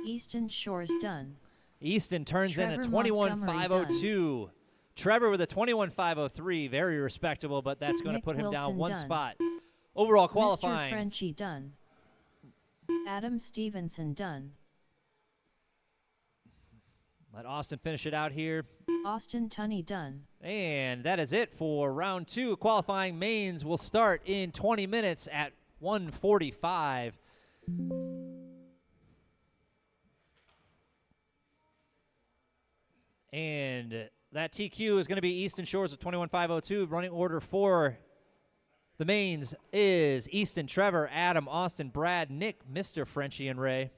Easton Shores done. Easton turns Trevor in a Montgomery 21.502. Trevor with a 21.503. Very respectable, but that's going to Nick put him down Wilson one done. spot. Overall Mr. qualifying. Frenchie done. Adam Stevenson done. Let Austin finish it out here. Austin Tunney done. And that is it for round 2. Qualifying mains will start in 20 minutes at 1:45. And that TQ is going to be Easton Shores with 21.502. Running order for the mains is Easton, Trevor, Adam, Austin, Brad, Nick, Mr. Frenchie, and Ray.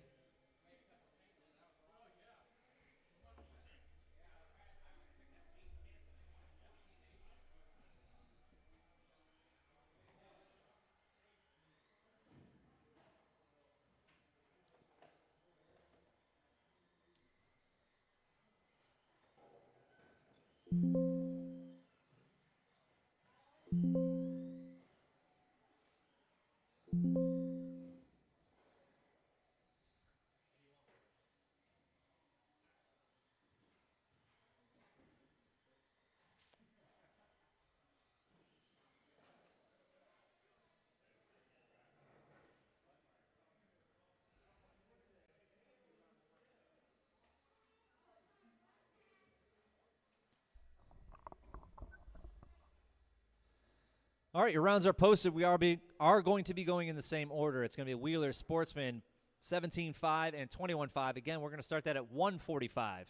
All right, your rounds are posted. We are going to be going in the same order. It's going to be Wheeler, Sportsman, 17.5 and 21.5. Again, we're going to start that at 1:45.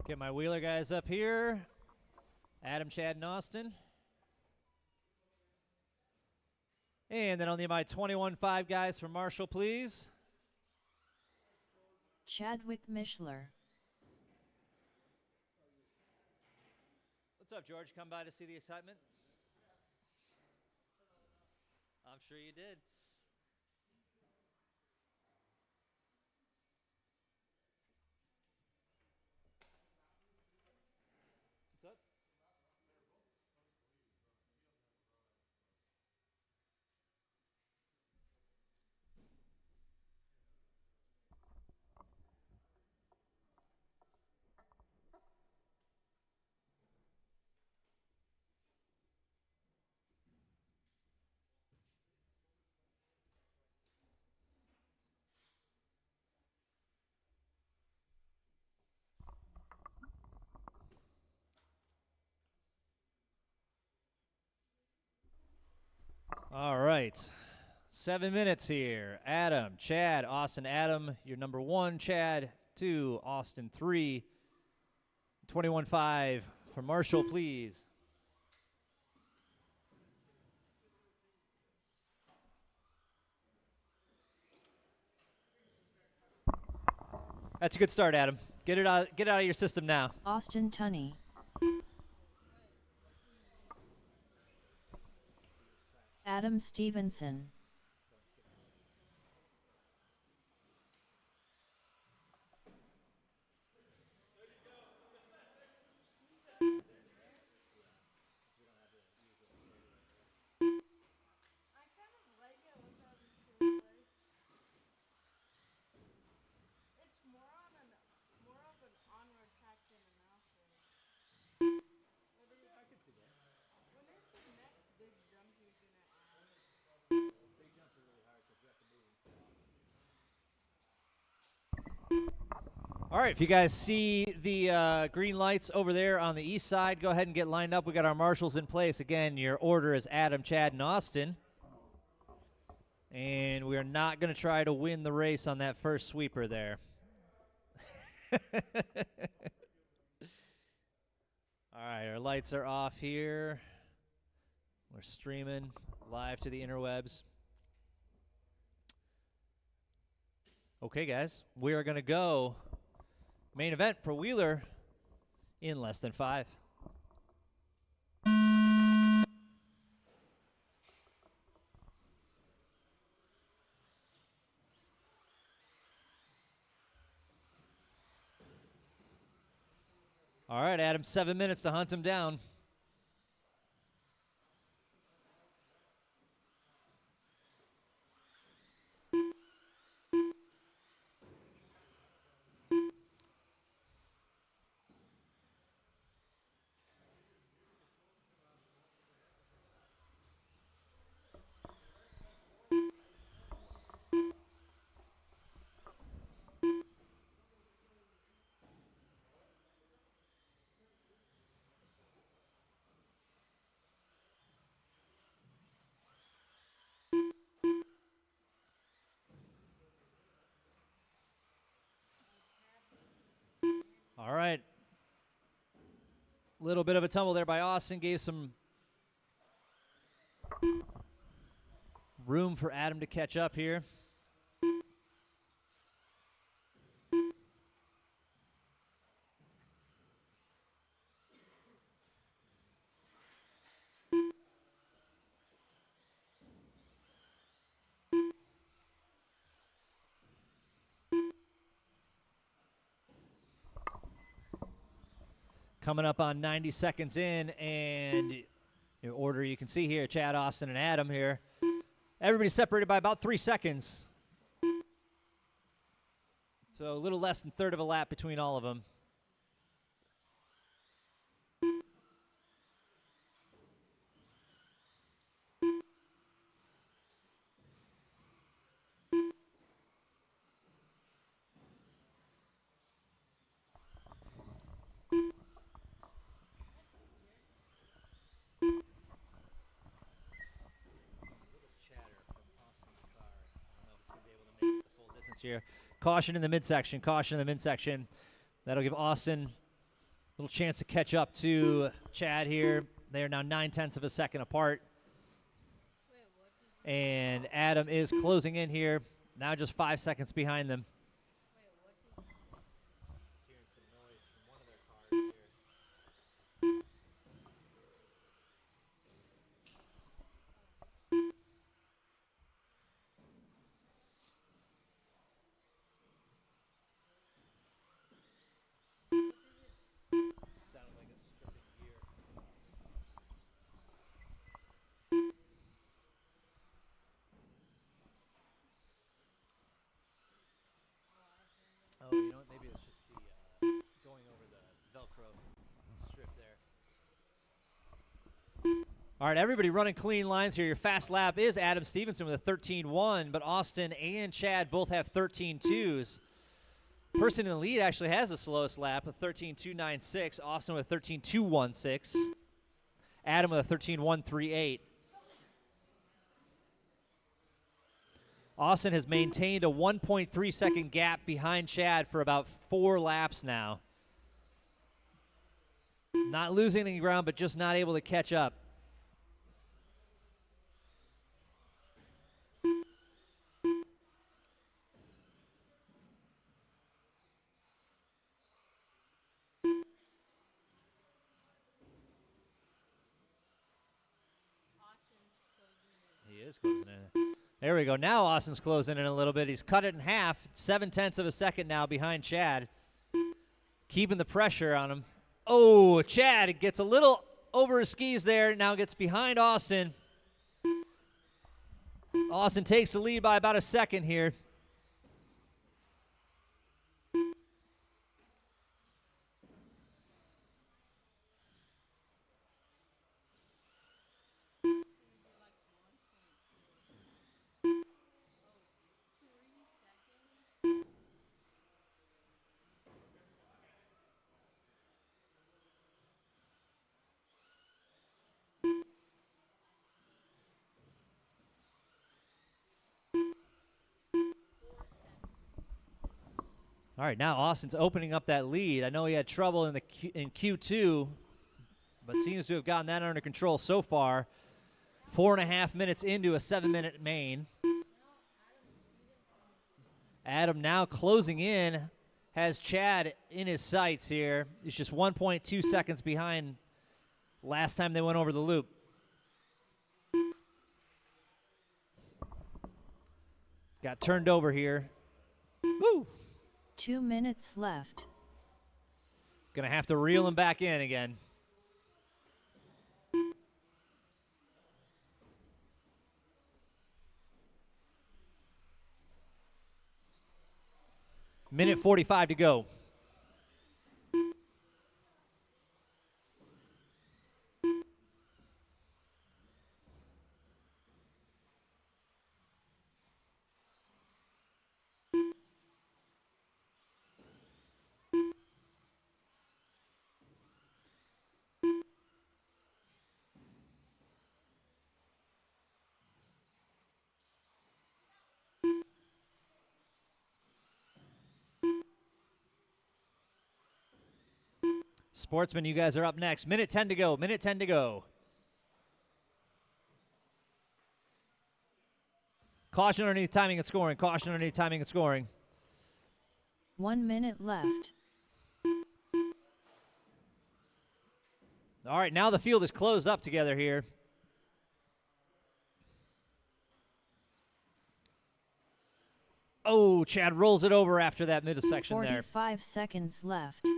Get my wheeler guys up here. Adam, Chad, and Austin. And then I'll need my 21.5 guys for Marshall, please. Chadwick Mishler. What's up, George? Come by to see the excitement? I'm sure you did. What's up? All right. 7 minutes here. Adam, Chad, Austin, Adam, you're number 1, Chad, 2, Austin, 3, 21.5 for Marshall, please. That's a good start, Adam. Get it out of your system now. Austin Tunney. Adam Stevenson. All right, if you guys see the green lights over there on the east side, go ahead and get lined up. We got our marshals in place. Again, your order is Adam, Chad, and Austin. And we are not going to try to win the race on that first sweeper there. All right, our lights are off here. We're streaming live to the interwebs. Okay, guys, we are going to go main event for Wheeler in less than 5. All right, Adam, 7 minutes to hunt him down. All right. Little bit of a tumble there by Austin. Gave some room for Adam to catch up here. Coming up on 90 seconds in, and your order you can see here, Chad, Austin, and Adam here. Everybody's separated by about 3 seconds. So a little less than third of a lap between all of them. Here. Caution in the midsection. Caution in the midsection. That'll give Austin Little chance to catch up to Chad here. They are now 9/10 of a second apart. And Adam is closing in here, now just 5 seconds behind them. Oh, you know what? Maybe it's just the going over the Velcro strip there. All right, everybody running clean lines here. Your fast lap is Adam Stevenson with a 13.1, but Austin and Chad both have 13.2s. Person in the lead actually has the slowest lap, a 13.296. Austin with a 13.216. Adam with a 13.138. Austin has maintained a 1.3 second gap behind Chad for about 4 laps now. Not losing any ground, but just not able to catch up. He is closing in. There we go. Now Austin's closing in a little bit. He's cut it in half. 7/10 of a second now behind Chad. Keeping the pressure on him. Oh, Chad gets a little over his skis there. Now gets behind Austin. Austin takes the lead by about a second here. All right, now Austin's opening up that lead. I know he had trouble in Q2, but seems to have gotten that under control so far. 4.5 minutes into a 7-minute main. Adam now closing in, has Chad in his sights here. He's just 1.2 seconds behind last time they went over the loop. Got turned over here. Woo! 2 minutes left. Gonna have to reel him back in again. Minute 45 to go. Sportsman, you guys are up next. Minute 10 to go. Minute 10 to go. Caution underneath timing and scoring. Caution underneath timing and scoring. 1 minute left. All right, now the field is closed up together here. Oh, Chad rolls it over after that midsection there. 45 seconds left.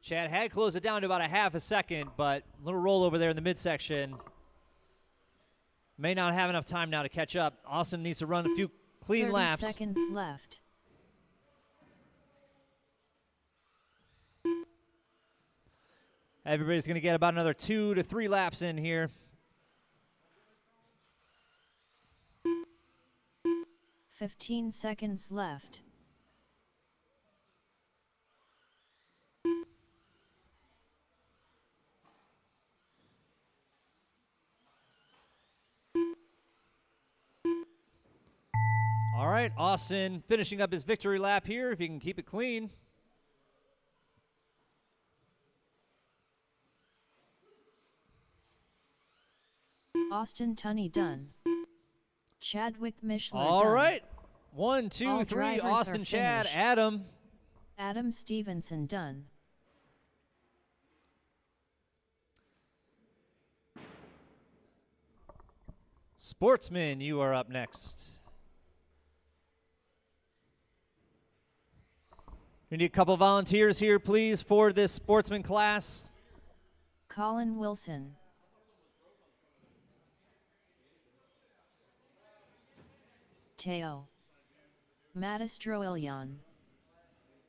Chad had closed it down to about a half a second, but a little rollover there in the midsection. May not have enough time now to catch up. Austin needs to run a few clean 30 laps. seconds left. Everybody's going to get about another 2 to 3 laps in here. 15 seconds left. All right, Austin finishing up his victory lap here, if he can keep it clean. Austin Tunney done. Chadwick Mishler All done. right. 1, 2, All 3, drivers Austin, are Chad, finished. Adam. Adam Stevenson done. Sportsman, you are up next. We need a couple volunteers here, please, for this sportsman class. Colin Wilson. Teo. Matistroilion.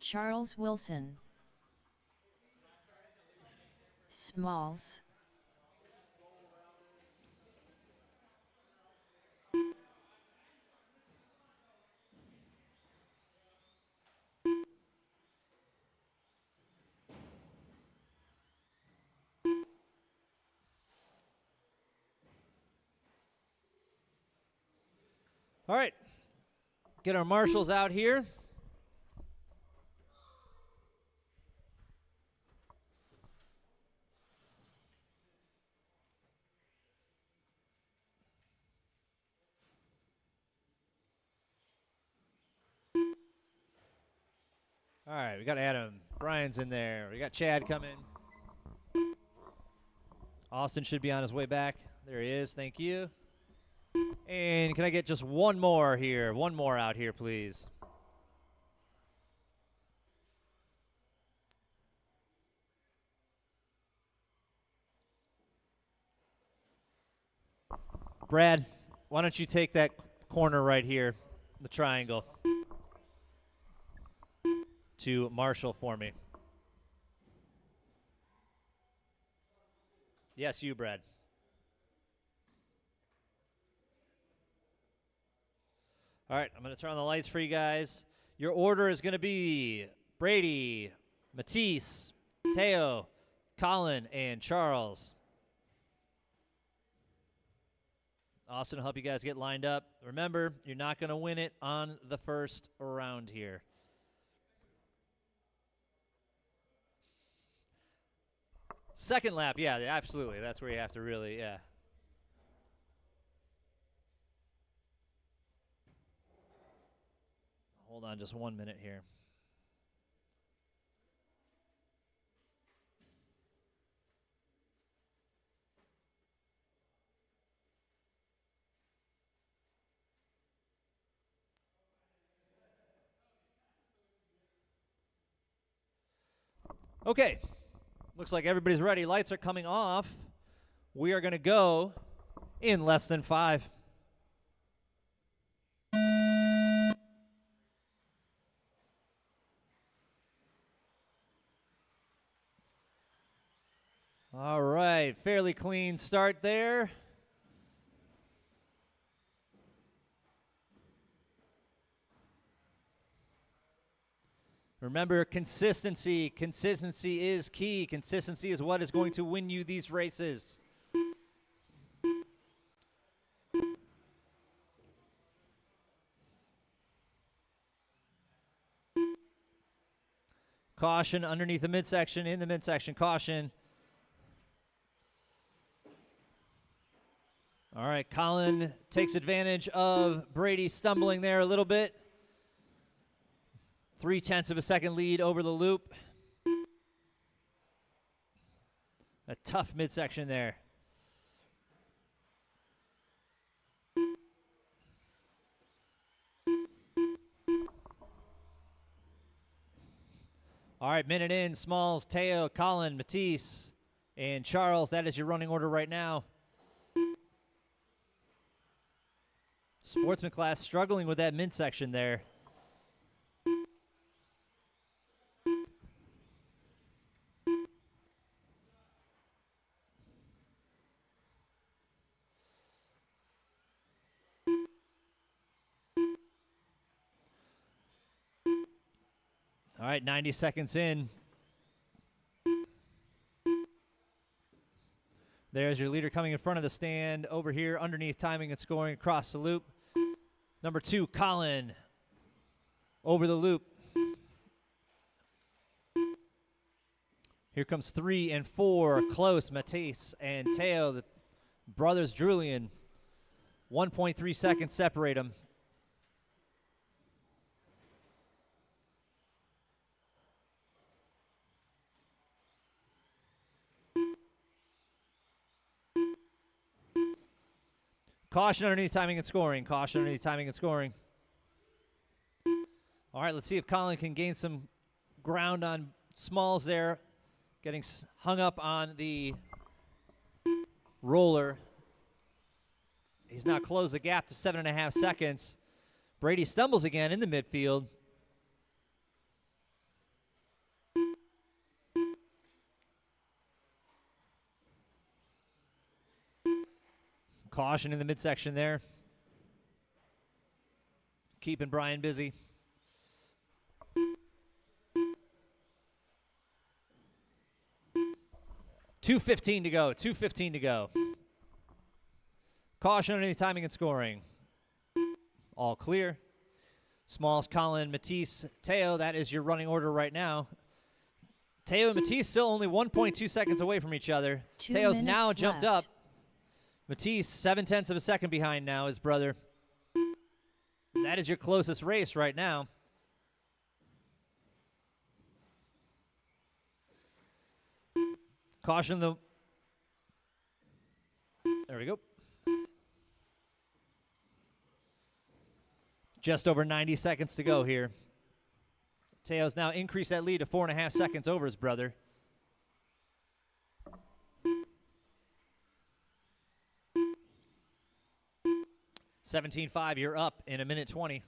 Charles Wilson. Smalls. All right. Get our marshals out here. All right, we got Adam. Brian's in there. We got Chad coming. Austin should be on his way back. There he is. Thank you. And can I get just one more here? One more out here, please. Brad, why don't you take that corner right here, the triangle, to Marshall for me. Yes, you, Brad. All right, I'm going to turn on the lights for you guys. Your order is going to be Brady, Matisse, Teo, Colin, and Charles. Austin will help you guys get lined up. Remember, you're not going to win it on the first round here. Second lap, yeah, absolutely. That's where you have to really, yeah. Hold on just 1 minute here. Okay, looks like everybody's ready. Lights are coming off. We are going to go in less than 5. All right, fairly clean start there. Remember, consistency. Consistency is key. Consistency is what is going to win you these races. Caution underneath the midsection, in the midsection, caution. All right, Colin takes advantage of Brady stumbling there a little bit. 0.3 of a second lead over the loop. A tough midsection there. All right, minute in, Smalls, Teo, Colin, Matisse, and Charles. That is your running order right now. Sportsman class struggling with that midsection there. All right, 90 seconds in. There's your leader coming in front of the stand over here underneath timing and scoring across the loop. Number 2, Colin, over the loop. Here comes 3 and 4, close, Matisse and Teo, the brothers Julian. 1.3 seconds separate them. Caution underneath timing and scoring. Caution underneath timing and scoring. All right, let's see if Colin can gain some ground on Smalls there. Getting hung up on the roller. He's now closed the gap to 7.5 seconds. Brady stumbles again in the midfield. Caution in the midsection there. Keeping Brian busy. .2:15 to go. 2:15 to go. Caution underneath timing and scoring. All clear. Smalls, Colin, Matisse, Teo. That is your running order right now. Teo and Matisse still only 1.2 seconds away from each other. Teo's now jumped up. Matisse, 0.7 of a second behind now, his brother. That is your closest race right now. Caution the... There we go. Just over 90 seconds to go here. Teo's now increased that lead to 4.5 seconds over his brother. $17.5, you're up in 1:20.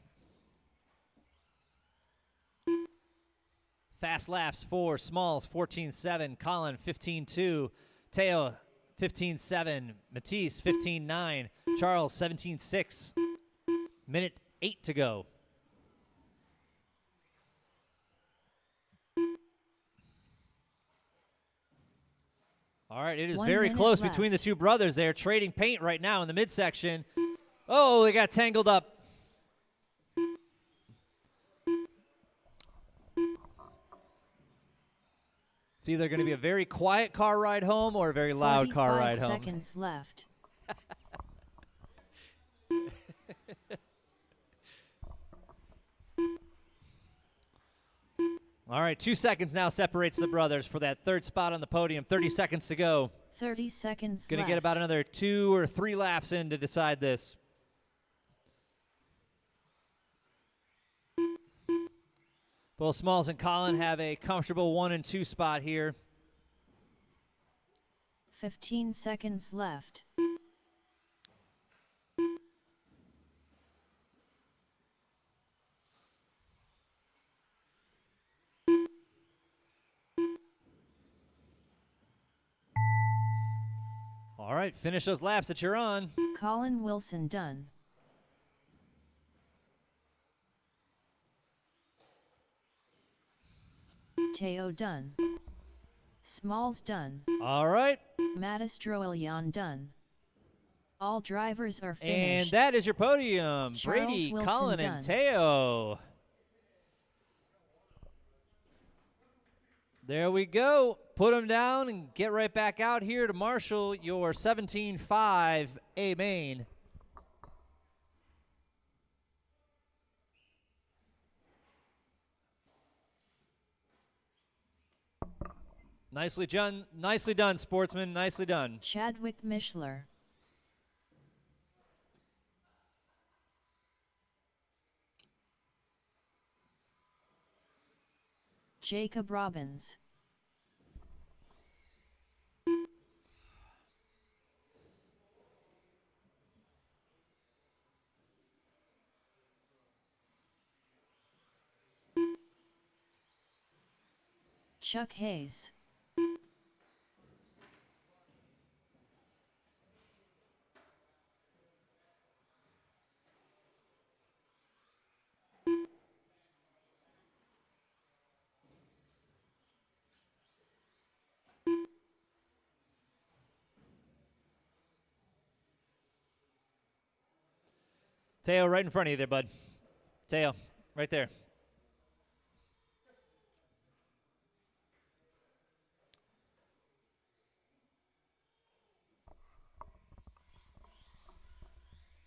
Fast laps for Smalls, 14.7. Colin, 15.2. Teo, 15.7. Matisse, 15.9. Charles, 17.6. 1:08 to go. All right, it is very close between the two brothers. They're trading paint right now in the midsection. Oh, they got tangled up. It's either going to be a very quiet car ride home or a very loud car ride home. 45 seconds left. All right, 2 seconds now separates the brothers for that third spot on the podium. 30 seconds to go. 30 seconds Going to get about another 2 or 3 laps in to decide this. Both Smalls and Colin have a comfortable 1 and 2 spot here. 15 seconds left. All right, finish those laps that you're on. Colin Wilson done. Teo done. Smalls done. All right. Matistroilian done. All drivers are finished. And that is your podium. Charles Brady, Wilson Colin, done. and Teo. There we go. Put them down and get right back out here to marshal your 17.5 A main. Nicely done, sportsman. Nicely done. Chadwick Mishler. Jacob Robbins. Chuck Hayes. Teo, right in front of you there, bud. Teo, right there.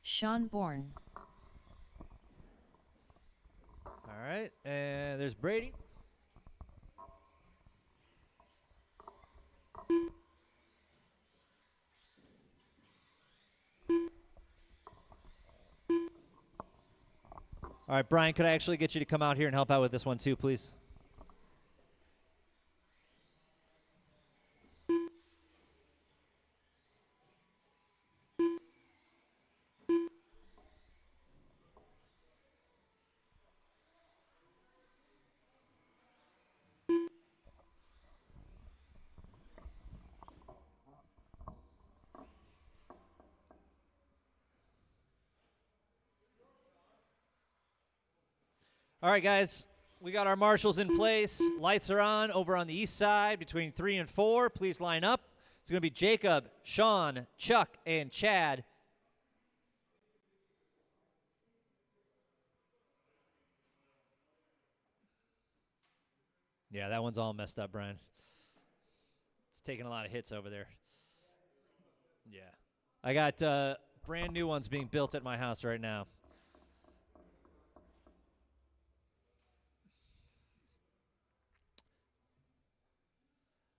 Sean Bourne. All right, and there's Brady. All right, Brian, could I actually get you to come out here and help out with this one too, please? All right, guys, we got our marshals in place. Lights are on over on the east side between 3 and 4. Please line up. It's going to be Jacob, Sean, Chuck, and Chad. Yeah, that one's all messed up, Brian. It's taking a lot of hits over there. Yeah. I got brand new ones being built at my house right now.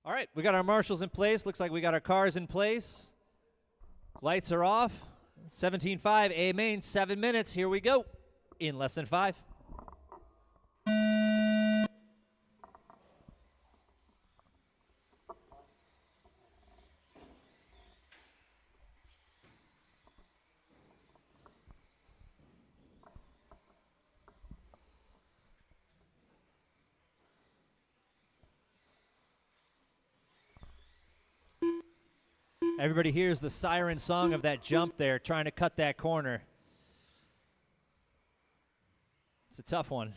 All right, we got our marshals in place. Looks like we got our cars in place. Lights are off. 17.5, A main, 7 minutes. Here we go. In less than 5. Everybody hears the siren song of that jump there, trying to cut that corner. It's a tough one.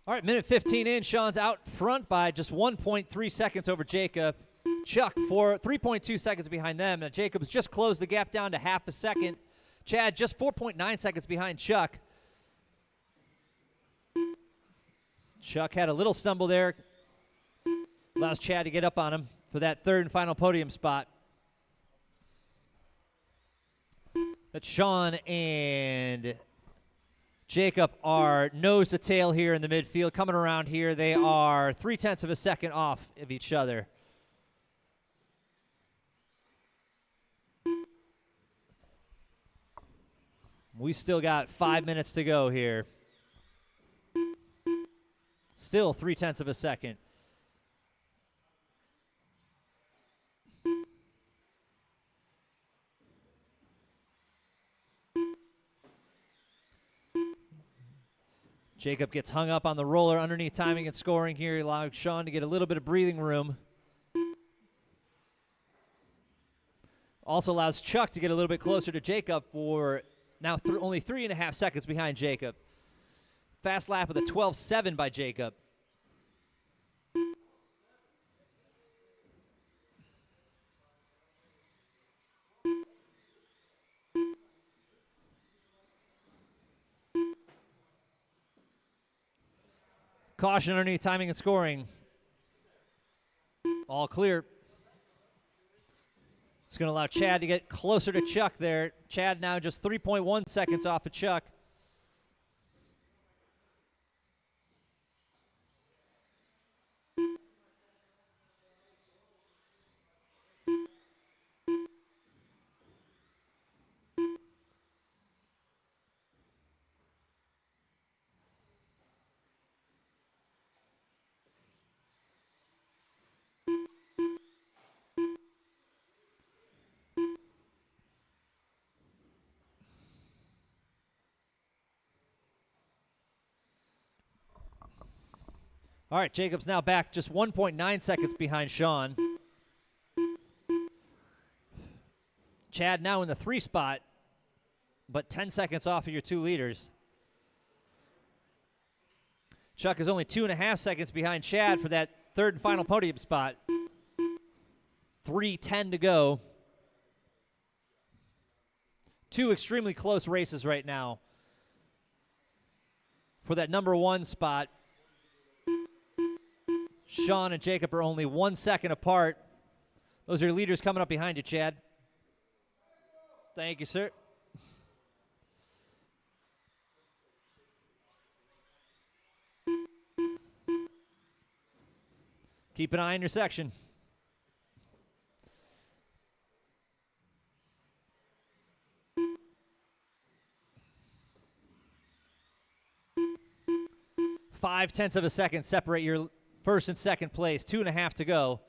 All right, minute 15 in. Sean's out front by just 1.3 seconds over Jacob. Chuck for 3.2 seconds behind them. Now Jacob's just closed the gap down to half a second. Chad just 4.9 seconds behind Chuck. Chuck had a little stumble there. Allows Chad to get up on him for that third and final podium spot. But Sean and Jacob are nose to tail here in the midfield. Coming around here, they are 0.3 of a second off of each other. We still got 5 minutes to go here. Still 0.3 of a second. Jacob gets hung up on the roller underneath timing and scoring here, allowing Sean to get a little bit of breathing room. Also allows Chuck to get a little bit closer to Jacob for now only 3.5 seconds behind Jacob. Fast lap with a 12.7 by Jacob. Caution underneath timing and scoring. All clear. It's going to allow Chad to get closer to Chuck there. Chad now just 3.1 seconds off of Chuck. All right, Jacob's now back just 1.9 seconds behind Sean. Chad now in the 3 spot, but 10 seconds off of your 2 leaders. Chuck is only 2.5 seconds behind Chad for that 3rd and final podium spot. 3:10 to go. 2 extremely close races right now for that number 1 spot. Sean and Jacob are only 1 second apart. Those are your leaders coming up behind you, Chad. Thank you, sir. Keep an eye on your section. Five-tenths of a second separate your first and second place. 2.5 to go.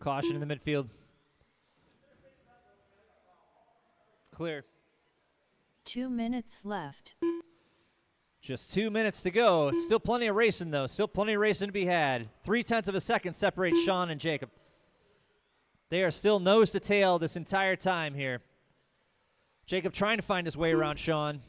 Caution in the midfield. Clear. 2 minutes left. Just 2 minutes to go. Still plenty of racing, though. Still plenty of racing to be had. 0.3 of a second separates Sean and Jacob. They are still nose to tail this entire time here. Jacob trying to find his way around Sean.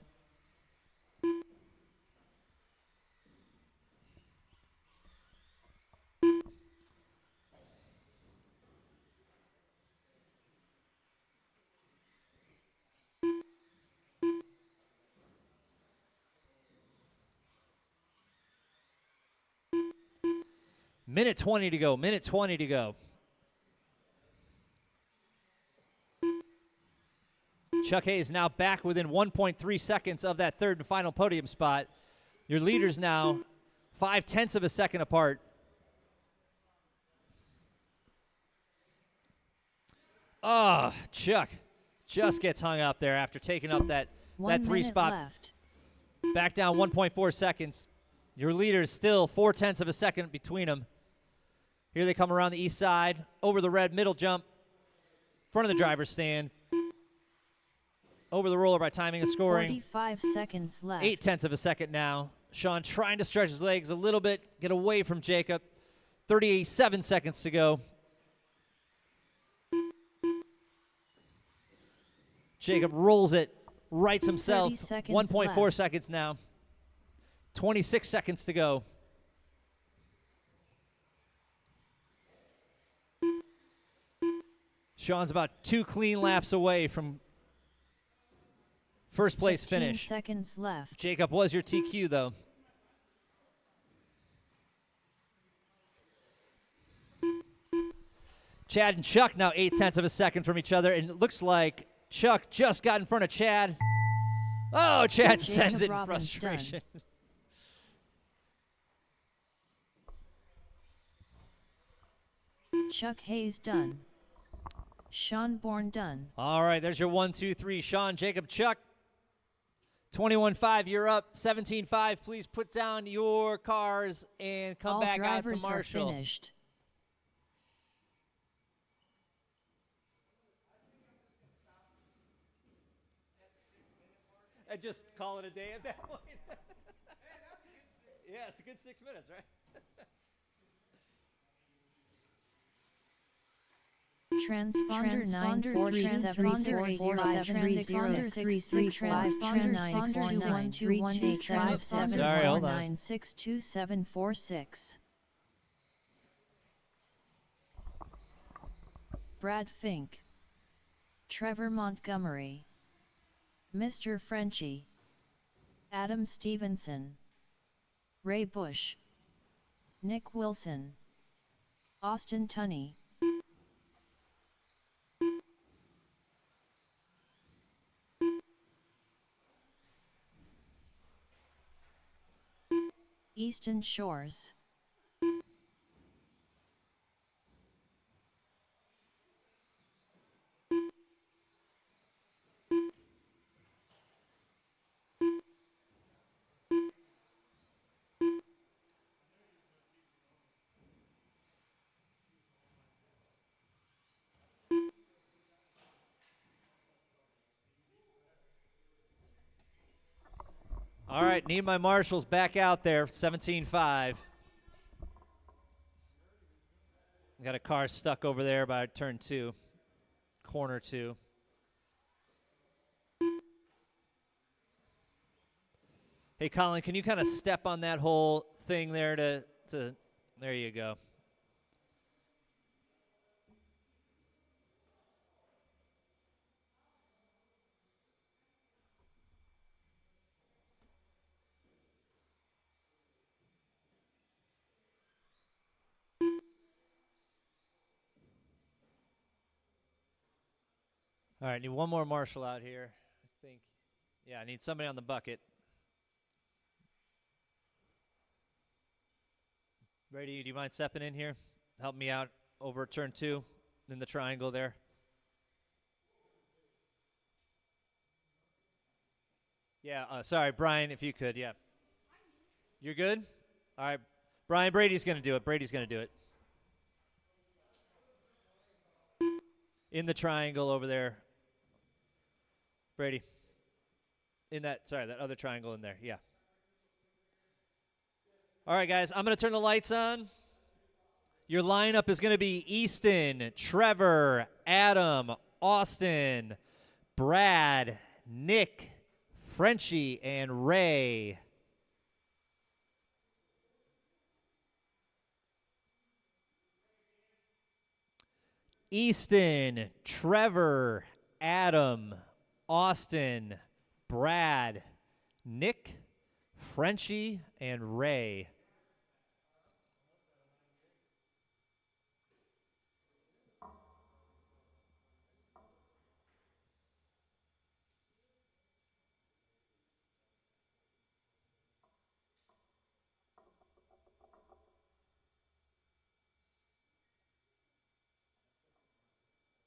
Minute 20 to go. Minute 20 to go. Chuck Hayes now back within 1.3 seconds of that 3rd and final podium spot. Your leaders now 0.5 of a second apart. Oh, Chuck just gets hung up there after taking up that 3 spot. Left. Back down 1.4 seconds. Your leaders still 0.4 of a second between them. Here they come around the east side, over the red middle jump, front of the driver's stand, over the roller by timing and scoring. 45 seconds left. 0.8 of a second now. Sean trying to stretch his legs a little bit, get away from Jacob. 37 seconds to go. Jacob rolls it, rights himself. 1.4 seconds now. 26 seconds to go. Sean's about 2 clean laps away from first place finish. 15 seconds left. Jacob was your TQ, though. Chad and Chuck now 0.8 of a second from each other, and it looks like Chuck just got in front of Chad. Oh, Chad sends it in frustration. Chuck Hayes done. Sean Bourne done. All right, there's your 1, 2, 3. Sean, Jacob, Chuck. 21-5, you're up. 17-5, please put down your cars and come All back out to drivers Marshall. Are finished. And just call it a day at that point. Yeah, it's a good 6 minutes, right? Transponder 943734536. Brad Fink. Trevor Montgomery. Mr. Frenchie. Adam Stevenson. Ray Bush. Nick Wilson. Austin Tunney. Eastern Shores. All right, need my marshals back out there, 17-5. Got a car stuck over there by turn 2, corner 2. Hey, Colin, can you kind of step on that whole thing there to there you go. All right, need one more marshal out here, I think. Yeah, I need somebody on the bucket. Brady, do you mind stepping in here? Help me out over turn 2 in the triangle there. Yeah, sorry, Brian, if you could, yeah. You're good? All right, Brian, Brady's going to do it. Brady's going to do it. In the triangle over there. Brady. In that other triangle in there, yeah. All right, guys, I'm going to turn the lights on. Your lineup is going to be Easton, Trevor, Adam, Austin, Brad, Nick, Frenchie, and Ray. Easton, Trevor, Adam, Austin, Brad, Nick, Frenchie, and Ray.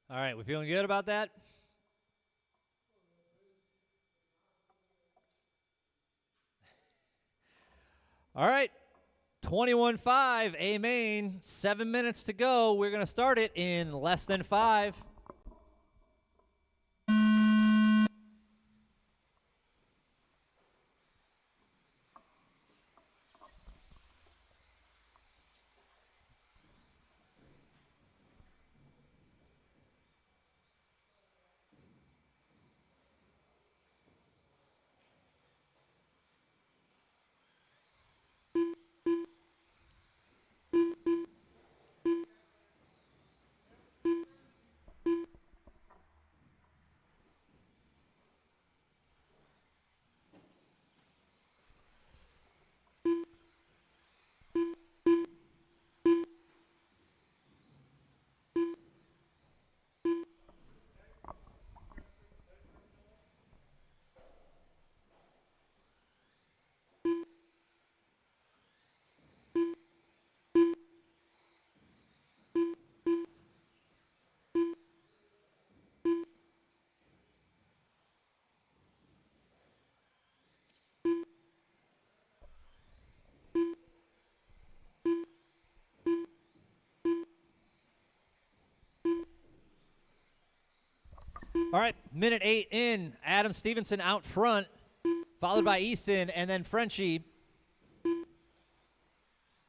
All right, we feeling good about that? All right, 21-5, A main, 7 minutes to go. We're going to start it in less than 5. All right, minute 8 in. Adam Stevenson out front, followed by Easton, and then Frenchie.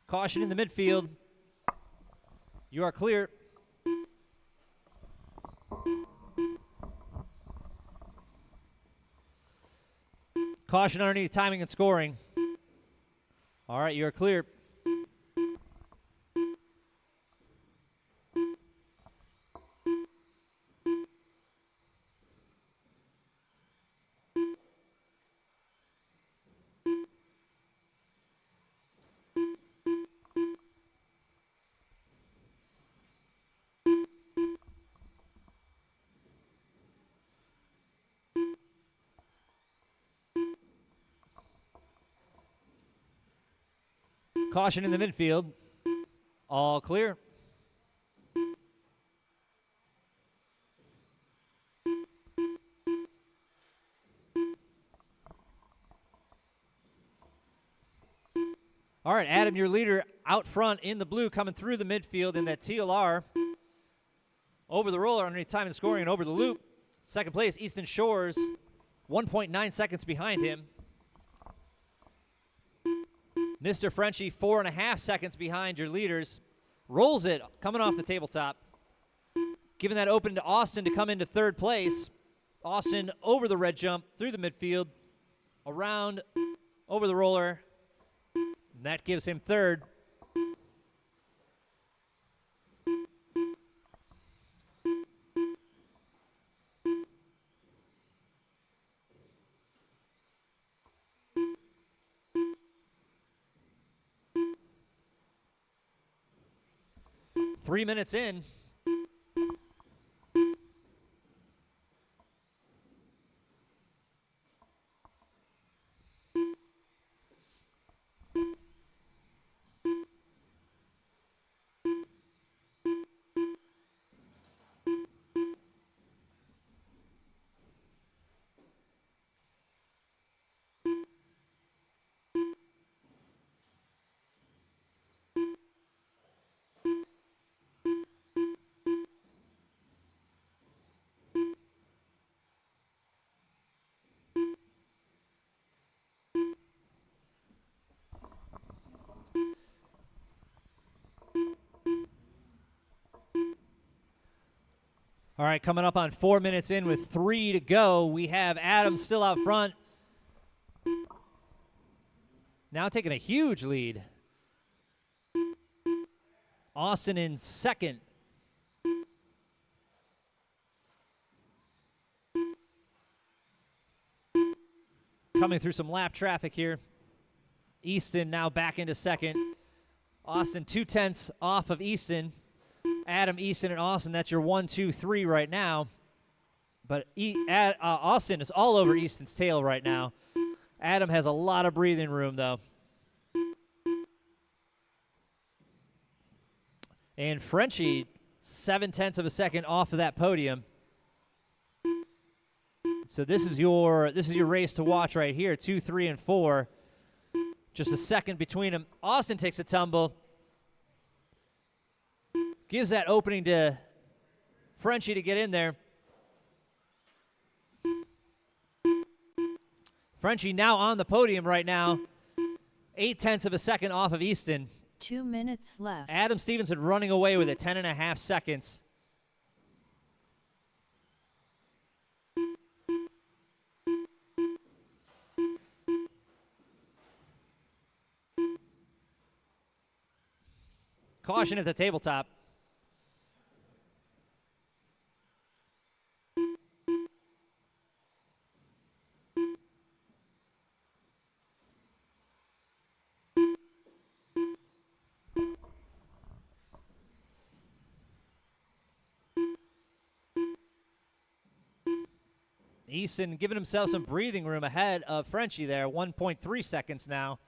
Caution in the midfield. You are clear. Caution underneath timing and scoring. All right, you are clear. Caution in the midfield. All clear. All right, Adam, your leader out front in the blue, coming through the midfield in that TLR. Over the roller, underneath time and scoring, and over the loop. Second place, Easton Shores, 1.9 seconds behind him. Mr. Frenchie, 4.5 seconds behind your leaders. Rolls it, coming off the tabletop. Giving that open to Austin to come into third place. Austin over the red jump, through the midfield, around, over the roller. And that gives him third. Three minutes in. All right, coming up on 4 minutes in with 3 to go. We have Adam still out front. Now taking a huge lead. Austin in second. Coming through some lap traffic here. Easton now back into second. Austin 0.2 off of Easton. Adam, Easton, and Austin, that's your 1, 2, 3 right now. But Austin is all over Easton's tail right now. Adam has a lot of breathing room, though. And Frenchie, 0.7 seconds off of that podium. So this is your race to watch right here, 2, 3, and 4. Just a second between them. Austin takes a tumble. Gives that opening to Frenchie to get in there. Frenchie now on the podium right now. 0.8 seconds off of Easton. 2 minutes left. Adam Stevenson running away with it, 10.5 seconds. Caution at the tabletop. Easton giving himself some breathing room ahead of Frenchie there. 1.3 seconds now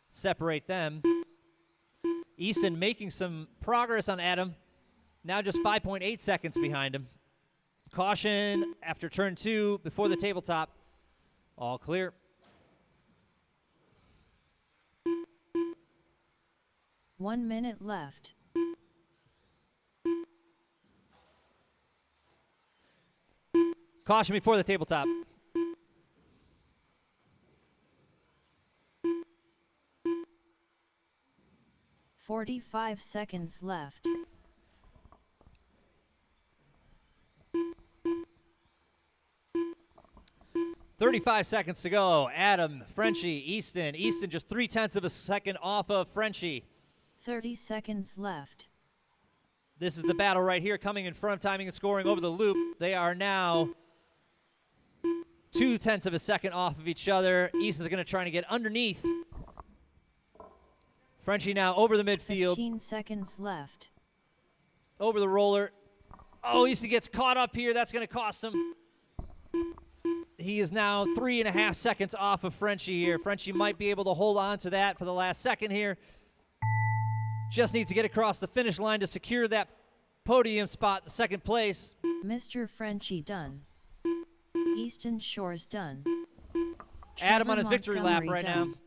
separate them. Easton making some progress on Adam. Now just 5.8 seconds behind him. Caution after turn 2 before the tabletop. All clear. One minute left. Caution before the tabletop. "45 seconds left. "35 seconds to go. Adam, Frenchie, Easton. Easton just 0.3 seconds off of Frenchie. 30 seconds left. This is the battle right here, coming in front of timing and scoring over the loop. They are now 0.2 seconds off of each other. Easton's going to try to get underneath. Frenchie now over the midfield. 15 seconds left. Over the roller. Oh, Easton gets caught up here. That's going to cost him. He is now 3.5 seconds off of Frenchie here. Frenchie might be able to hold on to that for the last second here. Just needs to get across the finish line to secure that podium spot in second place. Mr. Frenchie done. Easton Shores done. Adam Trevor on his victory lap Montgomery right done. now.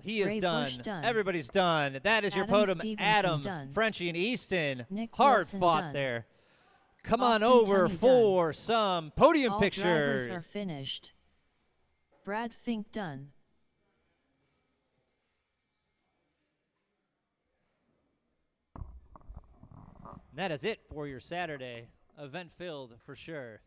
He is Ray done. Bush done. Everybody's done. That is your Adam podium. Stevenson Adam, done. Frenchie, and Easton. Nick Hard Wilson fought done. there. Come Austin on over Tunney for some podium All pictures. drivers are finished. Brad Fink done. And that is it for your Saturday. Event filled for sure.